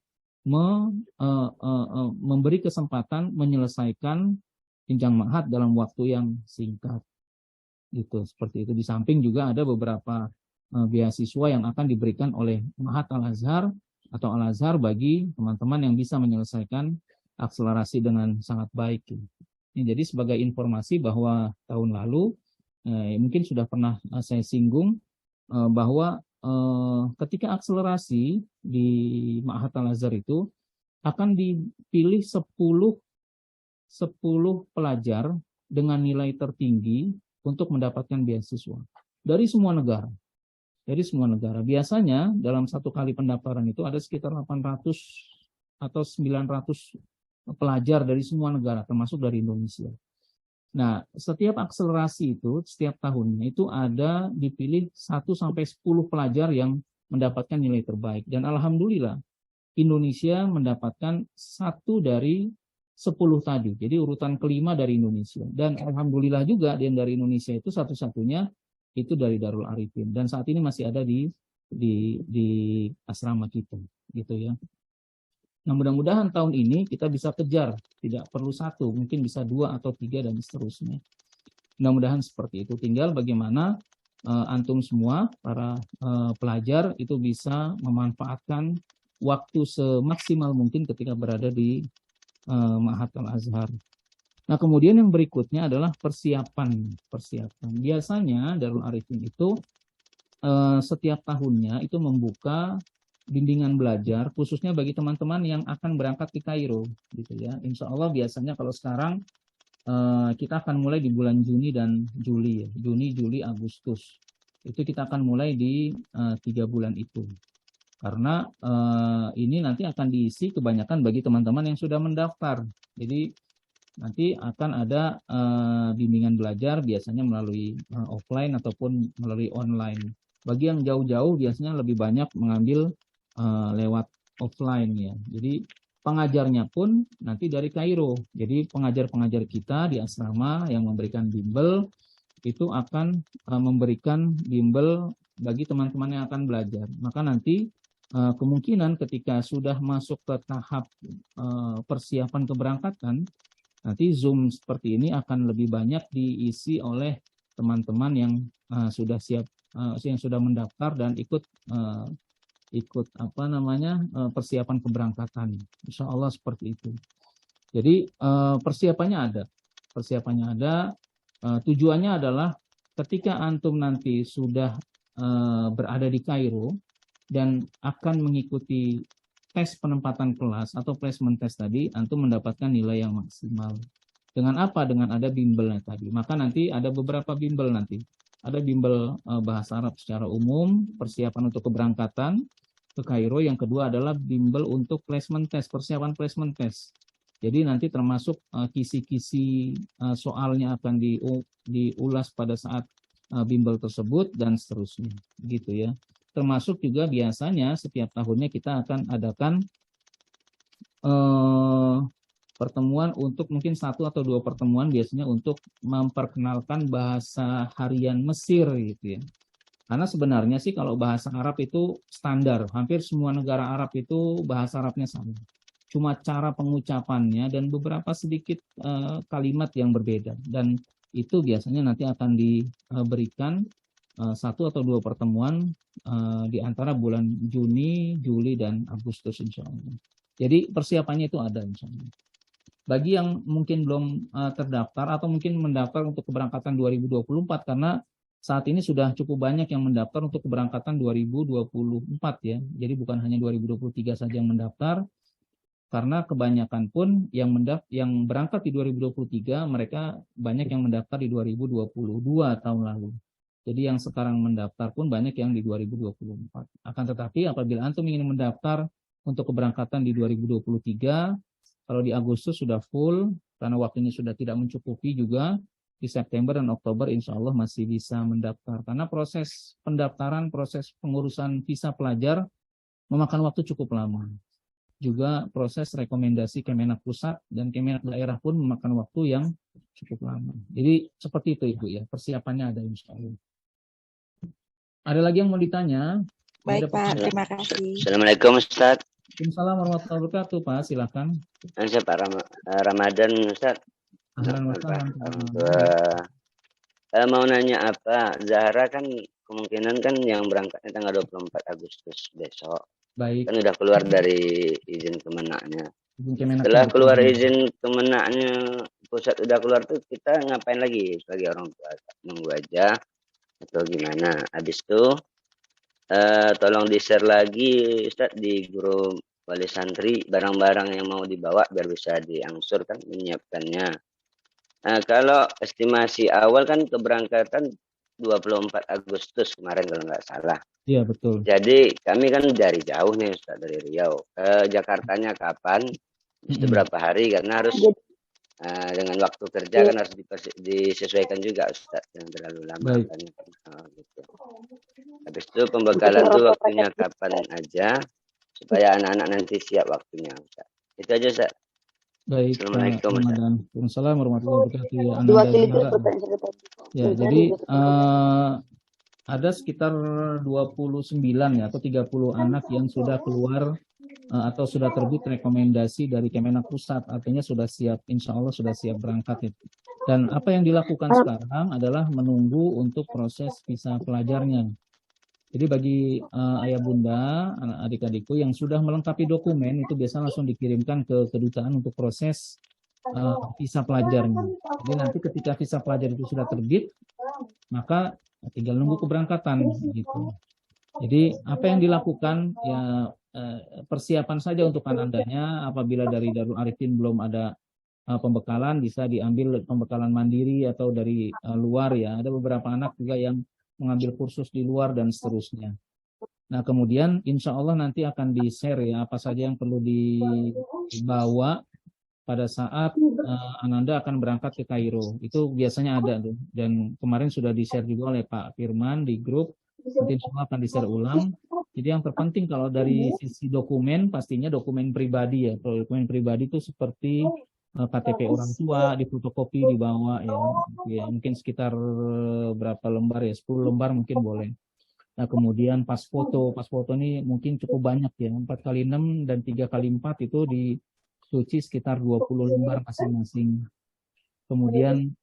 memberi kesempatan menyelesaikan jenjang ma'had dalam waktu yang singkat. Gitu, seperti itu. Di samping juga ada beberapa beasiswa yang akan diberikan oleh Ma'had Al-Azhar atau Al-Azhar bagi teman-teman yang bisa menyelesaikan akselerasi dengan sangat baik. Ini jadi sebagai informasi bahwa tahun lalu mungkin sudah pernah saya singgung bahwa ketika akselerasi di Ma'had Al-Azhar itu akan dipilih 10 pelajar dengan nilai tertinggi untuk mendapatkan beasiswa dari semua negara. Dari semua negara. Biasanya dalam satu kali pendaftaran itu ada sekitar 800 atau 900 pelajar dari semua negara, termasuk dari Indonesia. Nah, setiap akselerasi itu, setiap tahunnya itu ada dipilih 1 sampai 10 pelajar yang mendapatkan nilai terbaik. Dan alhamdulillah, Indonesia mendapatkan 1 dari 10 tadi. Jadi urutan kelima dari Indonesia. Dan alhamdulillah juga dari Indonesia itu satu-satunya itu dari Darul Arifin. Dan saat ini masih ada di asrama kita, gitu ya. Nah, mudah-mudahan tahun ini kita bisa kejar, tidak perlu 1, mungkin bisa 2 atau 3 dan seterusnya. Mudah-mudahan seperti itu. Tinggal bagaimana antum semua, para pelajar itu bisa memanfaatkan waktu semaksimal mungkin ketika berada di Ma'had Al-Azhar. Nah, kemudian yang berikutnya adalah persiapan. Biasanya Darul Arifin itu setiap tahunnya itu membuka bimbingan belajar khususnya bagi teman-teman yang akan berangkat ke Kairo, gitu ya. Insya Allah biasanya kalau sekarang kita akan mulai di bulan Juni dan Juli, ya. Juni, Juli, Agustus. Itu kita akan mulai di 3 bulan itu. Karena ini nanti akan diisi kebanyakan bagi teman-teman yang sudah mendaftar. Jadi nanti akan ada bimbingan belajar biasanya melalui offline ataupun melalui online. Bagi yang jauh-jauh biasanya lebih banyak mengambil lewat offline ya. Jadi pengajarnya pun nanti dari Kairo. Jadi pengajar-pengajar kita di asrama yang memberikan bimbel itu akan memberikan bimbel bagi teman-teman yang akan belajar. Maka nanti kemungkinan ketika sudah masuk ke tahap persiapan keberangkatan, nanti Zoom seperti ini akan lebih banyak diisi oleh teman-teman yang sudah siap, yang sudah mendaftar dan ikut persiapan keberangkatan. Insya Allah seperti itu. Jadi persiapannya ada. Tujuannya adalah ketika antum nanti sudah berada di Kairo dan akan mengikuti tes penempatan kelas atau placement test tadi, antum mendapatkan nilai yang maksimal. Dengan apa? Dengan ada bimbelnya tadi. Maka nanti ada beberapa bimbel nanti. Ada bimbel bahasa Arab secara umum, persiapan untuk keberangkatan ke Kairo. Yang kedua adalah bimbel untuk placement test, persiapan placement test. Jadi nanti termasuk kisi-kisi soalnya akan diulas pada saat bimbel tersebut dan seterusnya, gitu ya. Termasuk juga biasanya setiap tahunnya kita akan adakan pertemuan untuk mungkin 1 atau 2 pertemuan biasanya untuk memperkenalkan bahasa harian Mesir gitu ya. Karena sebenarnya sih kalau bahasa Arab itu standar, hampir semua negara Arab itu bahasa Arabnya sama. Cuma cara pengucapannya dan beberapa sedikit kalimat yang berbeda. Dan itu biasanya nanti akan diberikan 1 atau 2 pertemuan di antara bulan Juni, Juli, dan Agustus insya Allah. Jadi persiapannya itu ada insya Allah. Bagi yang mungkin belum terdaftar atau mungkin mendaftar untuk keberangkatan 2024 karena saat ini sudah cukup banyak yang mendaftar untuk keberangkatan 2024 ya. Jadi bukan hanya 2023 saja yang mendaftar karena kebanyakan pun yang berangkat di 2023 mereka banyak yang mendaftar di 2022 tahun lalu. Jadi yang sekarang mendaftar pun banyak yang di 2024. Akan tetapi apabila antum ingin mendaftar untuk keberangkatan di 2023 kalau di Agustus sudah full, karena waktunya sudah tidak mencukupi juga, di September dan Oktober insya Allah masih bisa mendaftar. Karena proses pendaftaran, proses pengurusan visa pelajar memakan waktu cukup lama. Juga proses rekomendasi Kemenak Pusat dan Kemenak Daerah pun memakan waktu yang cukup lama. Jadi seperti itu Ibu ya, persiapannya ada insya Allah. Ada lagi yang mau ditanya? Baik Pak, terima kasih. Assalamualaikum Ustaz. Waalaikumsalam warahmatullahi wabarakatuh Pak, silakan. Saya Pak Ramadan Ustaz. Mau nanya apa? Zahra kan kemungkinan kan yang berangkatnya tanggal 24 Agustus besok. Baik. Kan udah keluar dari izin kemenaknya. Setelah keluar izin kemenaknya, pusat udah keluar tuh kita ngapain lagi sebagai orang tua? Nunggu aja atau gimana? Habis itu tolong di-share lagi Ustaz di grup wali santri barang-barang yang mau dibawa biar bisa diangsur kan menyiapkannya. Nah, kalau estimasi awal kan keberangkatan 24 Agustus kemarin kalau nggak salah. Iya betul. Jadi kami kan dari jauh nih Ustaz, dari Riau. Ke Jakartanya kapan? Itu berapa hari karena harus dengan waktu kerja kan harus disesuaikan juga Ustaz, yang terlalu lama kan. Gitu. Habis itu pembekalan itu waktunya kapan aja supaya anak-anak nanti siap waktunya Ustaz. Itu aja Ustaz. Baik. Assalamualaikum Waalaikumsalam warahmatullahi wabarakatuh. Ya, jadi ada sekitar 29 ya atau 30 anak yang sudah keluar atau sudah terbit rekomendasi dari Kemenak Pusat, artinya sudah siap, insya Allah sudah siap berangkat itu. Dan apa yang dilakukan sekarang adalah menunggu untuk proses visa pelajarnya. Jadi bagi ayah bunda, adik-adikku yang sudah melengkapi dokumen itu biasa langsung dikirimkan ke kedutaan untuk proses visa pelajarnya. Jadi nanti ketika visa pelajar itu sudah terbit, maka tinggal nunggu keberangkatan gitu. Jadi apa yang dilakukan ya persiapan saja untuk anandanya. Apabila dari Darul Arifin belum ada pembekalan, bisa diambil pembekalan mandiri atau dari luar ya. Ada beberapa anak juga yang mengambil kursus di luar dan seterusnya. Nah kemudian insya Allah nanti akan di-share ya apa saja yang perlu dibawa pada saat Ananda akan berangkat ke Kairo. Itu biasanya ada tuh. Dan kemarin sudah di-share juga oleh Pak Firman di grup. Nanti semua akan di-share ulang. Jadi yang terpenting kalau dari sisi dokumen, pastinya dokumen pribadi ya. Kalau dokumen pribadi itu seperti KTP orang tua, difotokopi, dibawa ya. Mungkin sekitar berapa lembar ya, 10 lembar mungkin boleh. Nah kemudian pas foto ini mungkin cukup banyak ya, 4x6 dan 3x4 itu dicuci sekitar 20 lembar masing-masing. Kemudian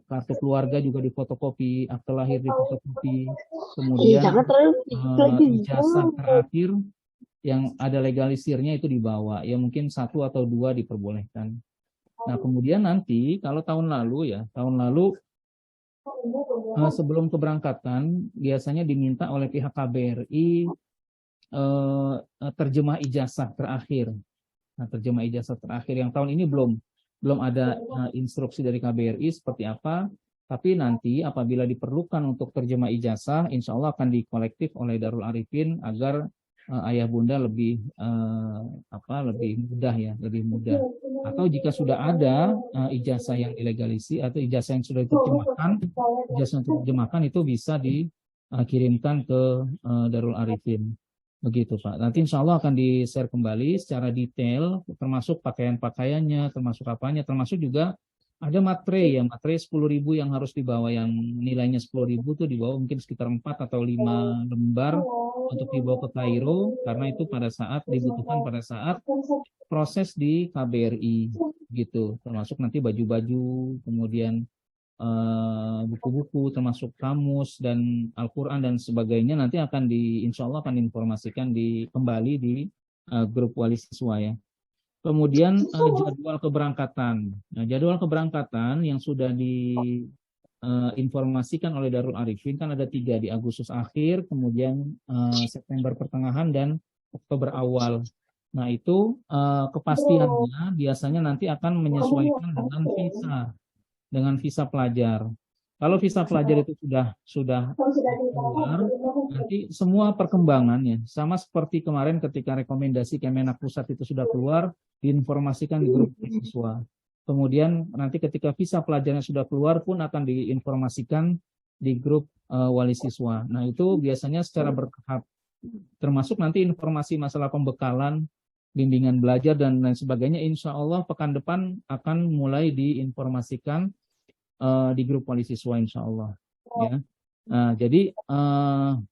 kartu keluarga juga difotokopi, akte lahir difotokopi, kemudian ijazah terakhir yang ada legalisirnya itu dibawa, ya mungkin 1 atau 2 diperbolehkan. Nah kemudian nanti kalau tahun lalu sebelum keberangkatan biasanya diminta oleh pihak KBRI terjemah ijazah terakhir. Nah terjemah ijazah terakhir yang tahun ini belum. belum ada instruksi dari KBRI seperti apa. Tapi nanti apabila diperlukan untuk terjemah ijazah, insya Allah akan dikolektif oleh Darul Arifin agar ayah bunda lebih lebih mudah ya, lebih mudah. Atau jika sudah ada ijazah yang dilegalisi atau ijazah yang sudah diterjemahkan, ijazah untuk terjemahkan itu bisa dikirimkan ke Darul Arifin. Begitu Pak. Nanti insya Allah akan di-share kembali secara detail, termasuk pakaian-pakaiannya, termasuk apanya, termasuk juga ada materai ya, materai 10.000 yang harus dibawa, yang nilainya 10.000 tuh dibawa mungkin sekitar 4 atau 5 lembar untuk dibawa ke Kairo, karena itu pada saat dibutuhkan pada saat proses di KBRI gitu, termasuk nanti baju-baju, kemudian buku-buku, termasuk kamus dan Al-Quran dan sebagainya, nanti akan insya Allah akan diinformasikan kembali di grup wali siswa ya. Kemudian jadwal keberangkatan. Nah, jadwal keberangkatan yang sudah diinformasikan oleh Darul Arifin kan ada 3 di Agustus akhir, kemudian September pertengahan dan Oktober awal. Nah itu kepastiannya biasanya nanti akan menyesuaikan dengan visa pelajar. Kalau visa pelajar itu sudah keluar, nanti semua perkembangannya sama seperti kemarin ketika rekomendasi Kemenak Pusat itu sudah keluar, diinformasikan di grup siswa. Kemudian nanti ketika visa pelajarnya sudah keluar pun akan diinformasikan di grup wali siswa. Nah itu biasanya secara bertahap, termasuk nanti informasi masalah pembekalan, bimbingan belajar dan lain sebagainya. Insya Allah pekan depan akan mulai diinformasikan di grup wali siswa insya Allah ya. Jadi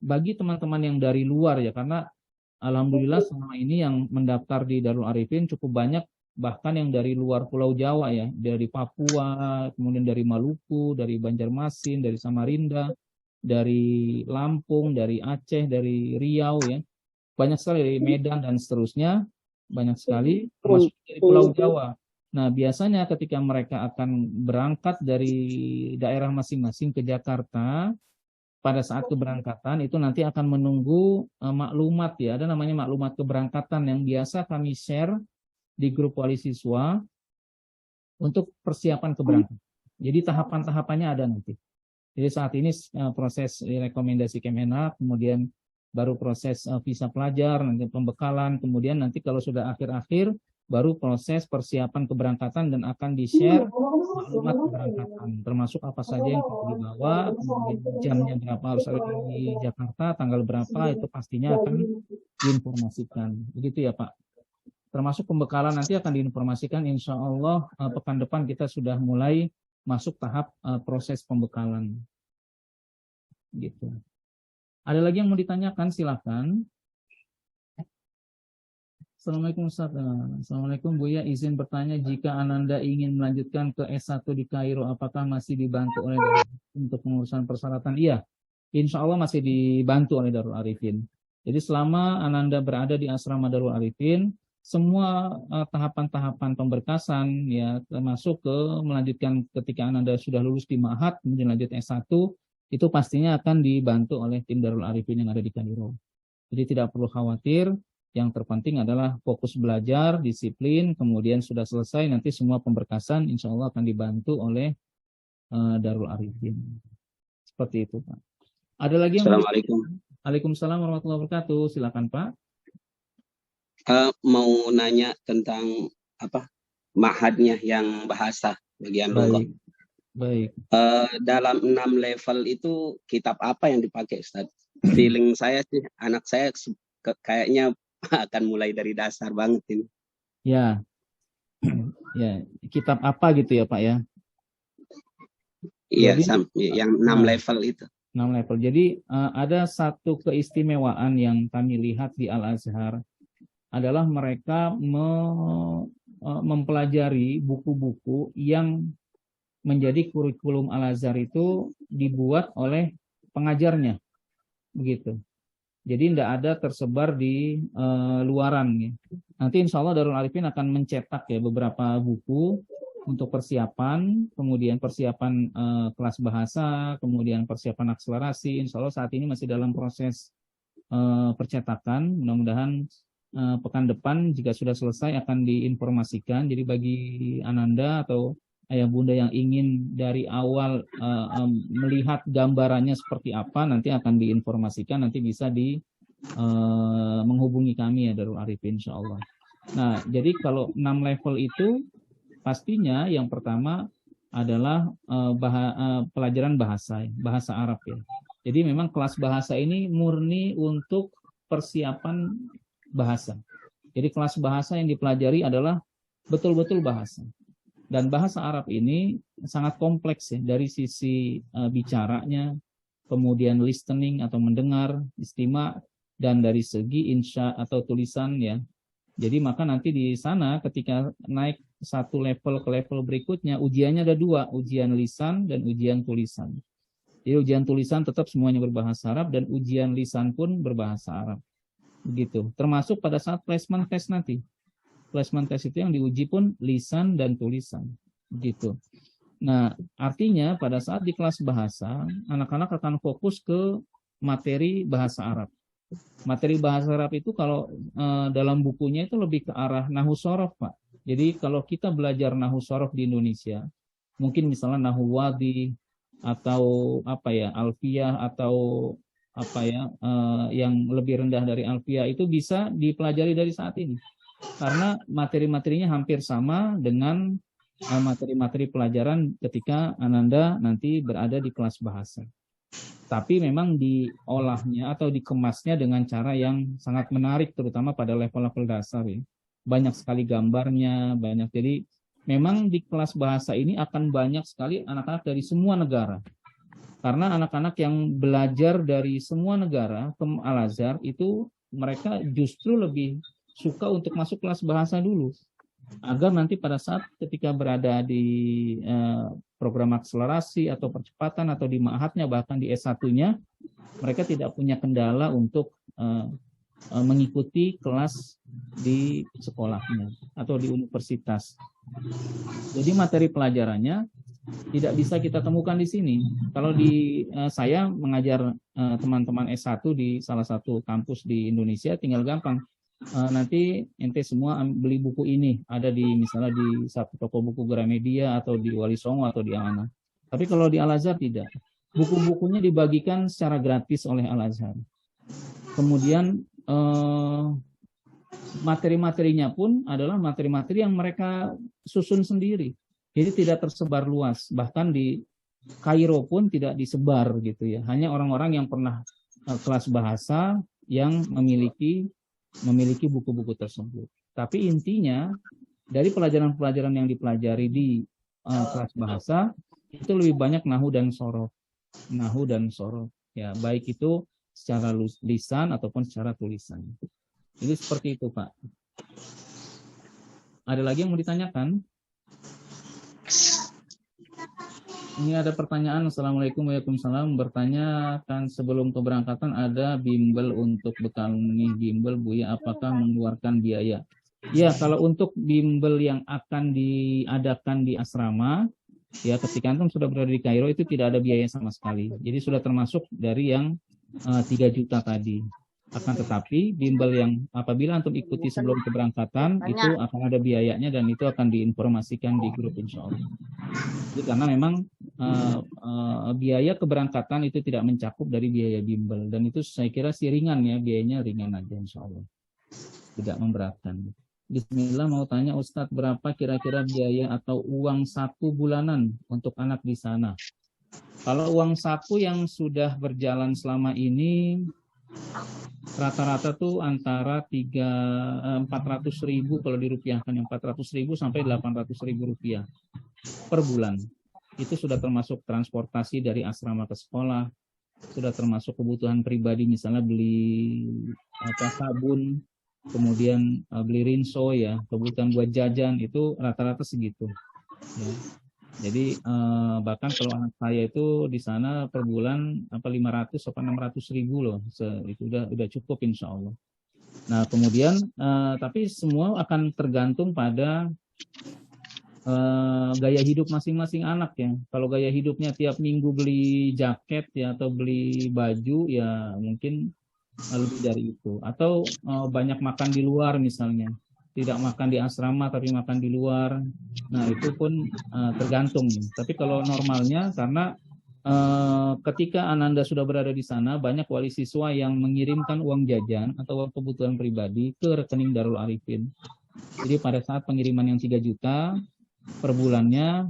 bagi teman-teman yang dari luar ya, karena alhamdulillah selama ini yang mendaftar di Darul Arifin cukup banyak, bahkan yang dari luar Pulau Jawa ya, dari Papua, kemudian dari Maluku, dari Banjarmasin, dari Samarinda, dari Lampung, dari Aceh, dari Riau ya, banyak sekali, dari Medan dan seterusnya, banyak sekali, termasuk dari Pulau Jawa. Nah, biasanya ketika mereka akan berangkat dari daerah masing-masing ke Jakarta, pada saat keberangkatan itu nanti akan menunggu maklumat ya, ada namanya maklumat keberangkatan yang biasa kami share di grup wali siswa untuk persiapan keberangkatan. Jadi tahapan-tahapannya ada nanti. Jadi saat ini proses rekomendasi Kemenak, kemudian baru proses visa pelajar, nanti pembekalan, kemudian nanti kalau sudah akhir-akhir baru proses persiapan keberangkatan dan akan di-share maklumat keberangkatan, termasuk apa saja yang perlu dibawa, kemudian jamnya berapa harus ada di Jakarta, tanggal berapa, itu pastinya akan diinformasikan. Begitu ya Pak. Termasuk pembekalan nanti akan diinformasikan, insya Allah pekan depan kita sudah mulai masuk tahap proses pembekalan. Gitu. Ada lagi yang mau ditanyakan, silakan. Assalamualaikum Ustaz. Assalamualaikum Buya, izin bertanya, jika Ananda ingin melanjutkan ke S1 di Kairo, apakah masih dibantu oleh Darul Arifin untuk pengurusan persyaratan? Iya, insya Allah masih dibantu oleh Darul Arifin. Jadi selama Ananda berada di asrama Darul Arifin, semua tahapan-tahapan pemberkasan, ya termasuk ke melanjutkan ketika Ananda sudah lulus di Ma'had, kemudian lanjut S1, itu pastinya akan dibantu oleh tim Darul Arifin yang ada di Kairo. Jadi tidak perlu khawatir. Yang terpenting adalah fokus belajar, disiplin, kemudian sudah selesai, nanti semua pemberkasan insya Allah akan dibantu oleh Darul Arifin. Seperti itu Pak. Ada lagi yang Assalamualaikum. Waalaikumsalam warahmatullahi wabarakatuh. Silakan Pak. Mau nanya tentang mahadnya yang bahasa bagian Bogor. Baik. Dalam 6 level itu kitab apa yang dipakai Ustaz? Feeling saya sih anak saya kayaknya akan mulai dari dasar banget ini. Ya. Ya, kitab apa gitu ya Pak ya? Iya, yang 6 level itu. 6 level. Jadi ada satu keistimewaan yang kami lihat di Al-Azhar adalah mereka mempelajari buku-buku yang menjadi kurikulum Al-Azhar itu dibuat oleh pengajarnya. Begitu. Jadi tidak ada tersebar di luaran. Ya. Nanti insya Allah Darul Arifin akan mencetak ya beberapa buku untuk persiapan, kemudian persiapan kelas bahasa, kemudian persiapan akselerasi. Insya Allah saat ini masih dalam proses percetakan. Mudah-mudahan pekan depan jika sudah selesai akan diinformasikan. Jadi bagi Ananda atau ayah bunda yang ingin dari awal melihat gambarannya seperti apa, nanti akan diinformasikan, nanti bisa menghubungi kami ya Darul Arifin insya Allah. Nah, jadi kalau 6 level itu pastinya yang pertama adalah pelajaran bahasa Arab ya. Jadi memang kelas bahasa ini murni untuk persiapan bahasa. Jadi kelas bahasa yang dipelajari adalah betul-betul bahasa. Dan bahasa Arab ini sangat kompleks ya, dari sisi bicaranya, kemudian listening atau mendengar, istima, dan dari segi insya atau tulisan ya. Jadi maka nanti di sana ketika naik satu level ke level berikutnya, ujiannya ada 2, ujian lisan dan ujian tulisan. Jadi ujian tulisan tetap semuanya berbahasa Arab dan ujian lisan pun berbahasa Arab. Begitu. Termasuk pada saat placement test nanti. Placement test itu yang diuji pun lisan dan tulisan. Begitu. Nah, artinya pada saat di kelas bahasa, anak-anak akan fokus ke materi bahasa Arab. Materi bahasa Arab itu kalau dalam bukunya itu lebih ke arah nahwu shorof, Pak. Jadi kalau kita belajar nahwu shorof di Indonesia, mungkin misalnya nahwu wadi atau alfiyah atau yang lebih rendah dari alfiyah itu bisa dipelajari dari saat ini. Karena materi-materinya hampir sama dengan materi-materi pelajaran ketika Ananda nanti berada di kelas bahasa. Tapi memang diolahnya atau dikemasnya dengan cara yang sangat menarik, terutama pada level-level dasar ya. Banyak sekali gambarnya, banyak. Jadi memang di kelas bahasa ini akan banyak sekali anak-anak dari semua negara. Karena anak-anak yang belajar dari semua negara ke Al-Azhar itu mereka justru lebih suka untuk masuk kelas bahasa dulu. Agar nanti pada saat ketika berada di program akselerasi atau percepatan atau di ma'hadnya bahkan di S1-nya, mereka tidak punya kendala untuk mengikuti kelas di sekolahnya atau di universitas. Jadi materi pelajarannya tidak bisa kita temukan di sini. Kalau saya mengajar teman-teman S1 di salah satu kampus di Indonesia, tinggal gampang. Nanti ente semua beli buku ini, ada misalnya di satu toko buku Gramedia atau di Wali Songo atau di mana. Tapi kalau di Al-Azhar tidak. Buku-bukunya dibagikan secara gratis oleh Al-Azhar. Kemudian materi-materinya pun adalah materi-materi yang mereka susun sendiri. Jadi tidak tersebar luas. Bahkan di Kairo pun tidak disebar gitu ya. Hanya orang-orang yang pernah kelas bahasa yang memiliki buku-buku tersebut. Tapi intinya dari pelajaran-pelajaran yang dipelajari di kelas bahasa itu lebih banyak nahwu dan shorof. Nahwu dan shorof. Ya, baik itu secara lisan ataupun secara tulisan. Jadi seperti itu, Pak. Ada lagi yang mau ditanyakan? Ini ada pertanyaan. Assalamualaikum warahmatullahi wabarakatuh. Bertanyakan sebelum keberangkatan ada bimbel untuk bekal nih bimbel Buya, apakah mengeluarkan biaya? Ya, kalau untuk bimbel yang akan diadakan di asrama, ya ketika antum sudah berada di Kairo itu tidak ada biaya sama sekali. Jadi sudah termasuk dari yang 3 juta tadi. Akan tetapi bimbel yang apabila antum ikuti sebelum keberangkatan itu akan ada biayanya dan itu akan diinformasikan di grup insya Allah. Jadi karena memang biaya keberangkatan itu tidak mencakup dari biaya bimbel dan itu saya kira sih ringan ya, biayanya ringan aja insya Allah, tidak memberatkan. Bismillah, mau tanya Ustadz, berapa kira-kira biaya atau uang 1 bulanan untuk anak di sana? Kalau uang saku yang sudah berjalan selama ini rata-rata tuh antara 400.000 kalau dirupiahkan, yang 400.000 sampai 800.000 rupiah per bulan. Itu sudah termasuk transportasi dari asrama ke sekolah, sudah termasuk kebutuhan pribadi, misalnya beli sabun, kemudian beli rinso ya, kebutuhan buat jajan, itu rata-rata segitu. Ya. Jadi bahkan kalau anak saya itu di sana per bulan 500 atau 600.000 loh, itu udah cukup insya Allah. Nah kemudian tapi semua akan tergantung pada gaya hidup masing-masing anak ya. Kalau gaya hidupnya tiap minggu beli jaket ya atau beli baju ya mungkin lebih dari itu. Atau banyak makan di luar misalnya, tidak makan di asrama tapi makan di luar. Nah itu pun tergantung. Tapi kalau normalnya, karena ketika Ananda sudah berada di sana, banyak wali siswa yang mengirimkan uang jajan atau uang kebutuhan pribadi ke rekening Darul Arifin. Jadi pada saat pengiriman yang 3 juta per bulannya,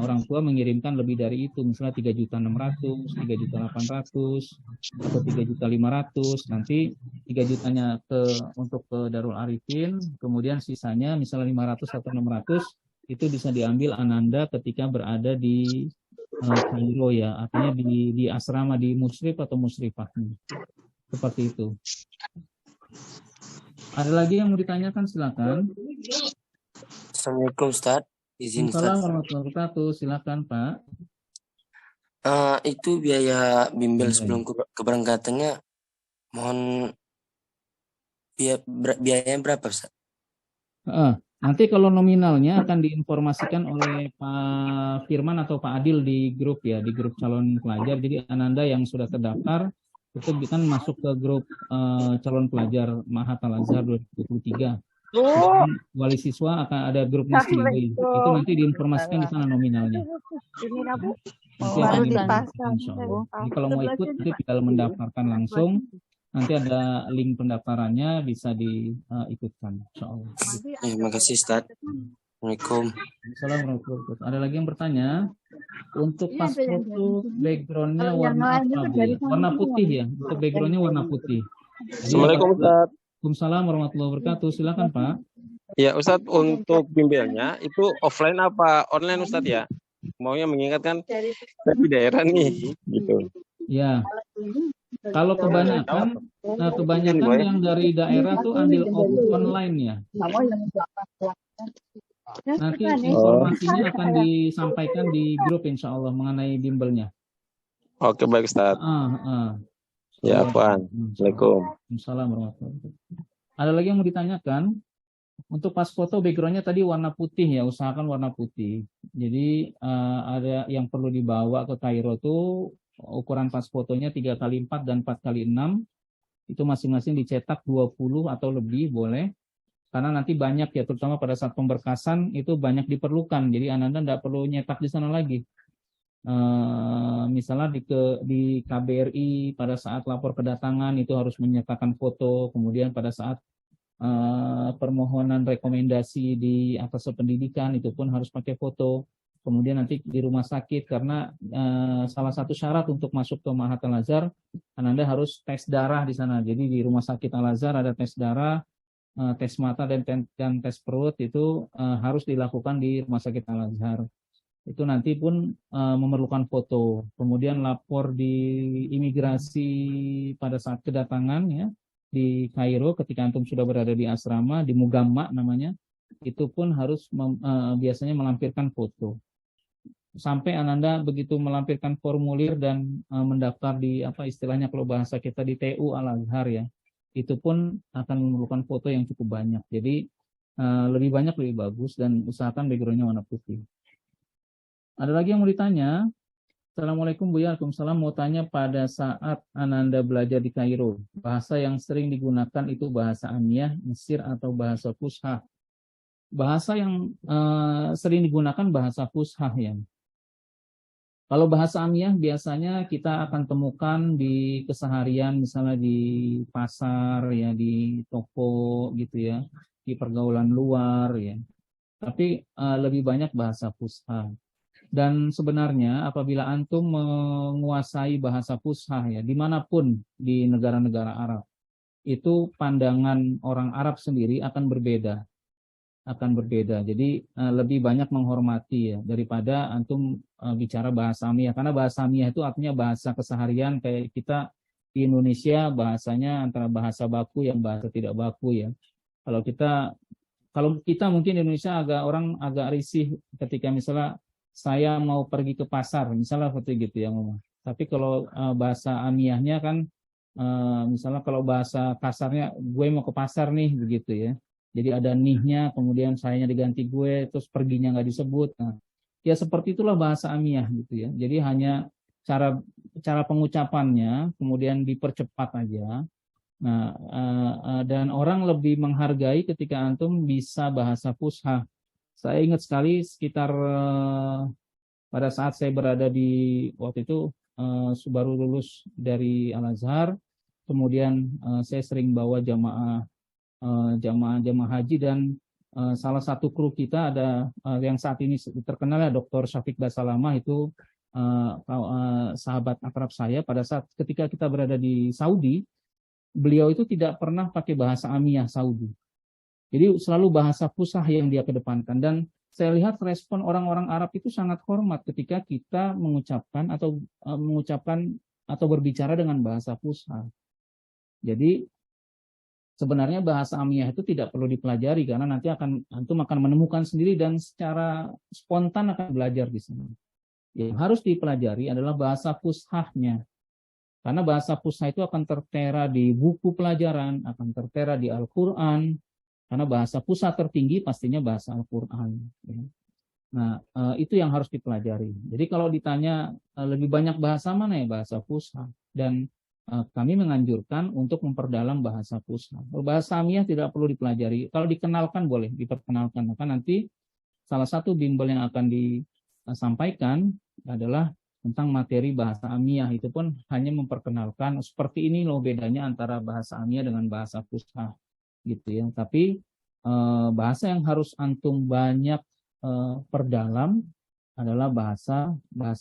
orang tua mengirimkan lebih dari itu, misalnya 3.600.000, 3.800.000, atau 3.500.000. Nanti 3 jutanya untuk ke Darul Arifin, kemudian sisanya misalnya 500 atau 600 itu bisa diambil Ananda ketika berada di Kairo ya, artinya di asrama, di musrif atau musrifah. Seperti itu. Ada lagi yang mau ditanyakan, silakan. Assalamualaikum Ustaz. Izin Ustaz. Assalamualaikum warahmatullahi wabarakatuh. Silakan Pak. Itu biaya bimbel sebelum keberangkatannya, mohon biayanya berapa Ustaz? Nanti kalau nominalnya akan diinformasikan oleh Pak Firman atau Pak Adil di grup ya, di grup calon pelajar. Jadi Ananda yang sudah terdaftar itu kan masuk ke grup calon pelajar Mahat Al-Azhar 2023. Wali siswa akan ada grupnya sendiri. Itu nanti diinformasikan di sana nominalnya. Nanti akan diinformasikan, insyaallah. Jadi kalau mau ikut, nanti tinggal mendaftarkan langsung. Nanti ada link pendaftarannya, bisa diikutkan, insyaallah. Terima kasih Ustaz. Assalamualaikum. Assalamualaikum. Ada lagi yang bertanya? Untuk paspor itu backgroundnya warna apa, Bu? Warna putih ya. Untuk backgroundnya warna putih. Assalamualaikum Ustaz. Waalaikumsalam warahmatullahi wabarakatuh. Silakan Pak. Ya Ustaz, untuk bimbelnya itu offline apa online Ustaz ya? Maunya mengingatkan saya di daerah nih, gitu. Ya. Kalau kebanyakan yang dari daerah tuh ambil online ya. Nanti informasinya akan disampaikan di grup insya Allah mengenai bimbelnya. Oke baik Ustaz. Ya Puan. Assalamualaikum. Assalamualaikum. Ada lagi yang mau ditanyakan? Untuk pas foto backgroundnya tadi warna putih ya, usahakan warna putih. Jadi ada yang perlu dibawa ke Kairo tuh ukuran pas fotonya 3x4 dan 4x6. Itu masing-masing dicetak 20 atau lebih boleh. Karena nanti banyak ya, terutama pada saat pemberkasan itu banyak diperlukan. Jadi Ananda tidak perlu nyetak di sana lagi. Misalnya di KBRI pada saat lapor kedatangan itu harus menyertakan foto. Kemudian pada saat permohonan rekomendasi di atas pendidikan itu pun harus pakai foto. Kemudian nanti di rumah sakit, karena salah satu syarat untuk masuk ke Mahat Al-Azhar, Ananda harus tes darah di sana. Jadi di rumah sakit Al-Azhar ada tes darah, tes mata dan tes perut itu harus dilakukan di rumah sakit Al-Azhar. Itu nanti pun memerlukan foto. Kemudian lapor di imigrasi pada saat kedatangan ya di Kairo ketika antum sudah berada di asrama di Mugamma namanya, itu pun harus biasanya melampirkan foto. Sampai Ananda begitu melampirkan formulir dan mendaftar di istilahnya kalau bahasa kita di TU Al-Azhar ya, itu pun akan memerlukan foto yang cukup banyak. Jadi lebih banyak lebih bagus dan usahakan backgroundnya warna putih. Ada lagi yang mau ditanya? Assalamualaikum Bu, Waalaikumsalam. Mau tanya, pada saat Ananda belajar di Kairo, bahasa yang sering digunakan itu bahasa Amiyah, Mesir atau bahasa Fushah? Bahasa yang sering digunakan bahasa Fushah ya. Kalau bahasa Amiyah biasanya kita akan temukan di keseharian, misalnya di pasar ya, di toko gitu ya, di pergaulan luar ya. Tapi lebih banyak bahasa Fushah. Dan sebenarnya apabila antum menguasai bahasa Fushah ya, dimanapun di negara-negara Arab, itu pandangan orang Arab sendiri akan berbeda. Jadi lebih banyak menghormati ya daripada antum bicara bahasa Amiyah, karena bahasa Amiyah itu artinya bahasa keseharian. Kayak kita di Indonesia bahasanya antara bahasa baku yang bahasa tidak baku ya. Kalau kita mungkin Indonesia orang agak risih ketika misalnya saya mau pergi ke pasar, misalnya seperti gitu ya ngomong. Tapi kalau bahasa Amiyahnya kan misalnya kalau bahasa kasarnya gue mau ke pasar nih begitu ya. Jadi ada nihnya, kemudian sayanya diganti gue, terus perginya nggak disebut. Nah, ya seperti itulah bahasa Amiyah gitu ya. Jadi hanya cara pengucapannya kemudian dipercepat aja. Nah, dan orang lebih menghargai ketika antum bisa bahasa fusha. Saya ingat sekali sekitar pada saat saya berada di waktu itu baru lulus dari Al-Azhar, kemudian saya sering bawa jamaah haji, dan salah satu kru kita ada yang saat ini terkenal ya, Dr. Syafiq Basalamah, itu sahabat akrab saya. Pada saat ketika kita berada di Saudi, beliau itu tidak pernah pakai bahasa amiyah Saudi. Jadi selalu bahasa fusha yang dia kedepankan. Dan saya lihat respon orang-orang Arab itu sangat hormat ketika kita mengucapkan atau berbicara dengan bahasa fusha. Jadi sebenarnya bahasa amiyah itu tidak perlu dipelajari, karena nanti antum akan menemukan sendiri dan secara spontan akan belajar di sana. Yang harus dipelajari adalah bahasa fushahnya. Karena bahasa fusha itu akan tertera di buku pelajaran, akan tertera di Al-Quran, karena bahasa fusha tertinggi pastinya bahasa Al-Quran. Nah, itu yang harus dipelajari. Jadi kalau ditanya lebih banyak bahasa mana ya, bahasa fusha. Dan kami menganjurkan untuk memperdalam bahasa fusha. Bahasa amiyah tidak perlu dipelajari. Kalau dikenalkan boleh, diperkenalkan. Maka nanti salah satu bimbel yang akan disampaikan adalah tentang materi bahasa amiyah, itu pun hanya memperkenalkan seperti ini loh bedanya antara bahasa amiyah dengan bahasa fusha gitu ya. Tapi bahasa yang harus antum banyak perdalam adalah bahasa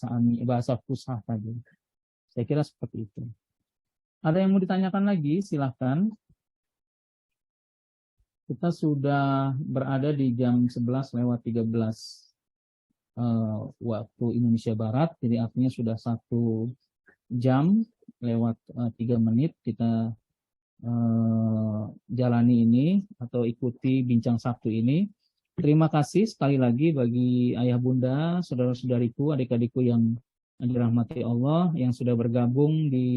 amiyah, bahasa fusha tadi. Saya kira seperti itu. Ada yang mau ditanyakan lagi? Silahkan. Kita sudah berada di jam 11:13 waktu Indonesia Barat, jadi artinya sudah 1 jam lewat 3 menit kita jalani ini atau ikuti bincang Sabtu ini. Terima kasih sekali lagi bagi ayah bunda, saudara-saudariku, adik-adikku yang dirahmati Allah yang sudah bergabung di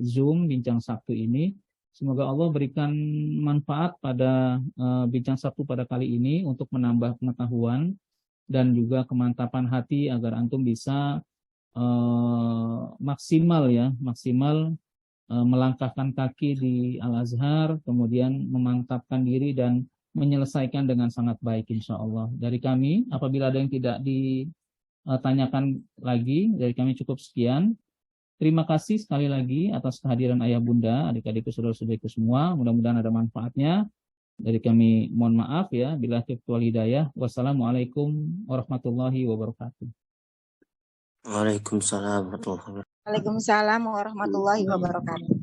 Zoom bincang Sabtu ini. Semoga Allah berikan manfaat pada bincang Sabtu pada kali ini untuk menambah pengetahuan dan juga kemantapan hati agar antum bisa maksimal melangkahkan kaki di Al-Azhar, kemudian memantapkan diri dan menyelesaikan dengan sangat baik insya Allah. Dari kami, apabila ada yang tidak ditanyakan lagi, dari kami cukup sekian. Terima kasih sekali lagi atas kehadiran ayah bunda, adik-adikku, saudara-saudariku semua. Mudah-mudahan ada manfaatnya. Dari kami mohon maaf ya, bila wal hidayah. Wassalamualaikum warahmatullahi wabarakatuh. Waalaikumsalam warahmatullahi wabarakatuh. Waalaikumsalam warahmatullahi wabarakatuh.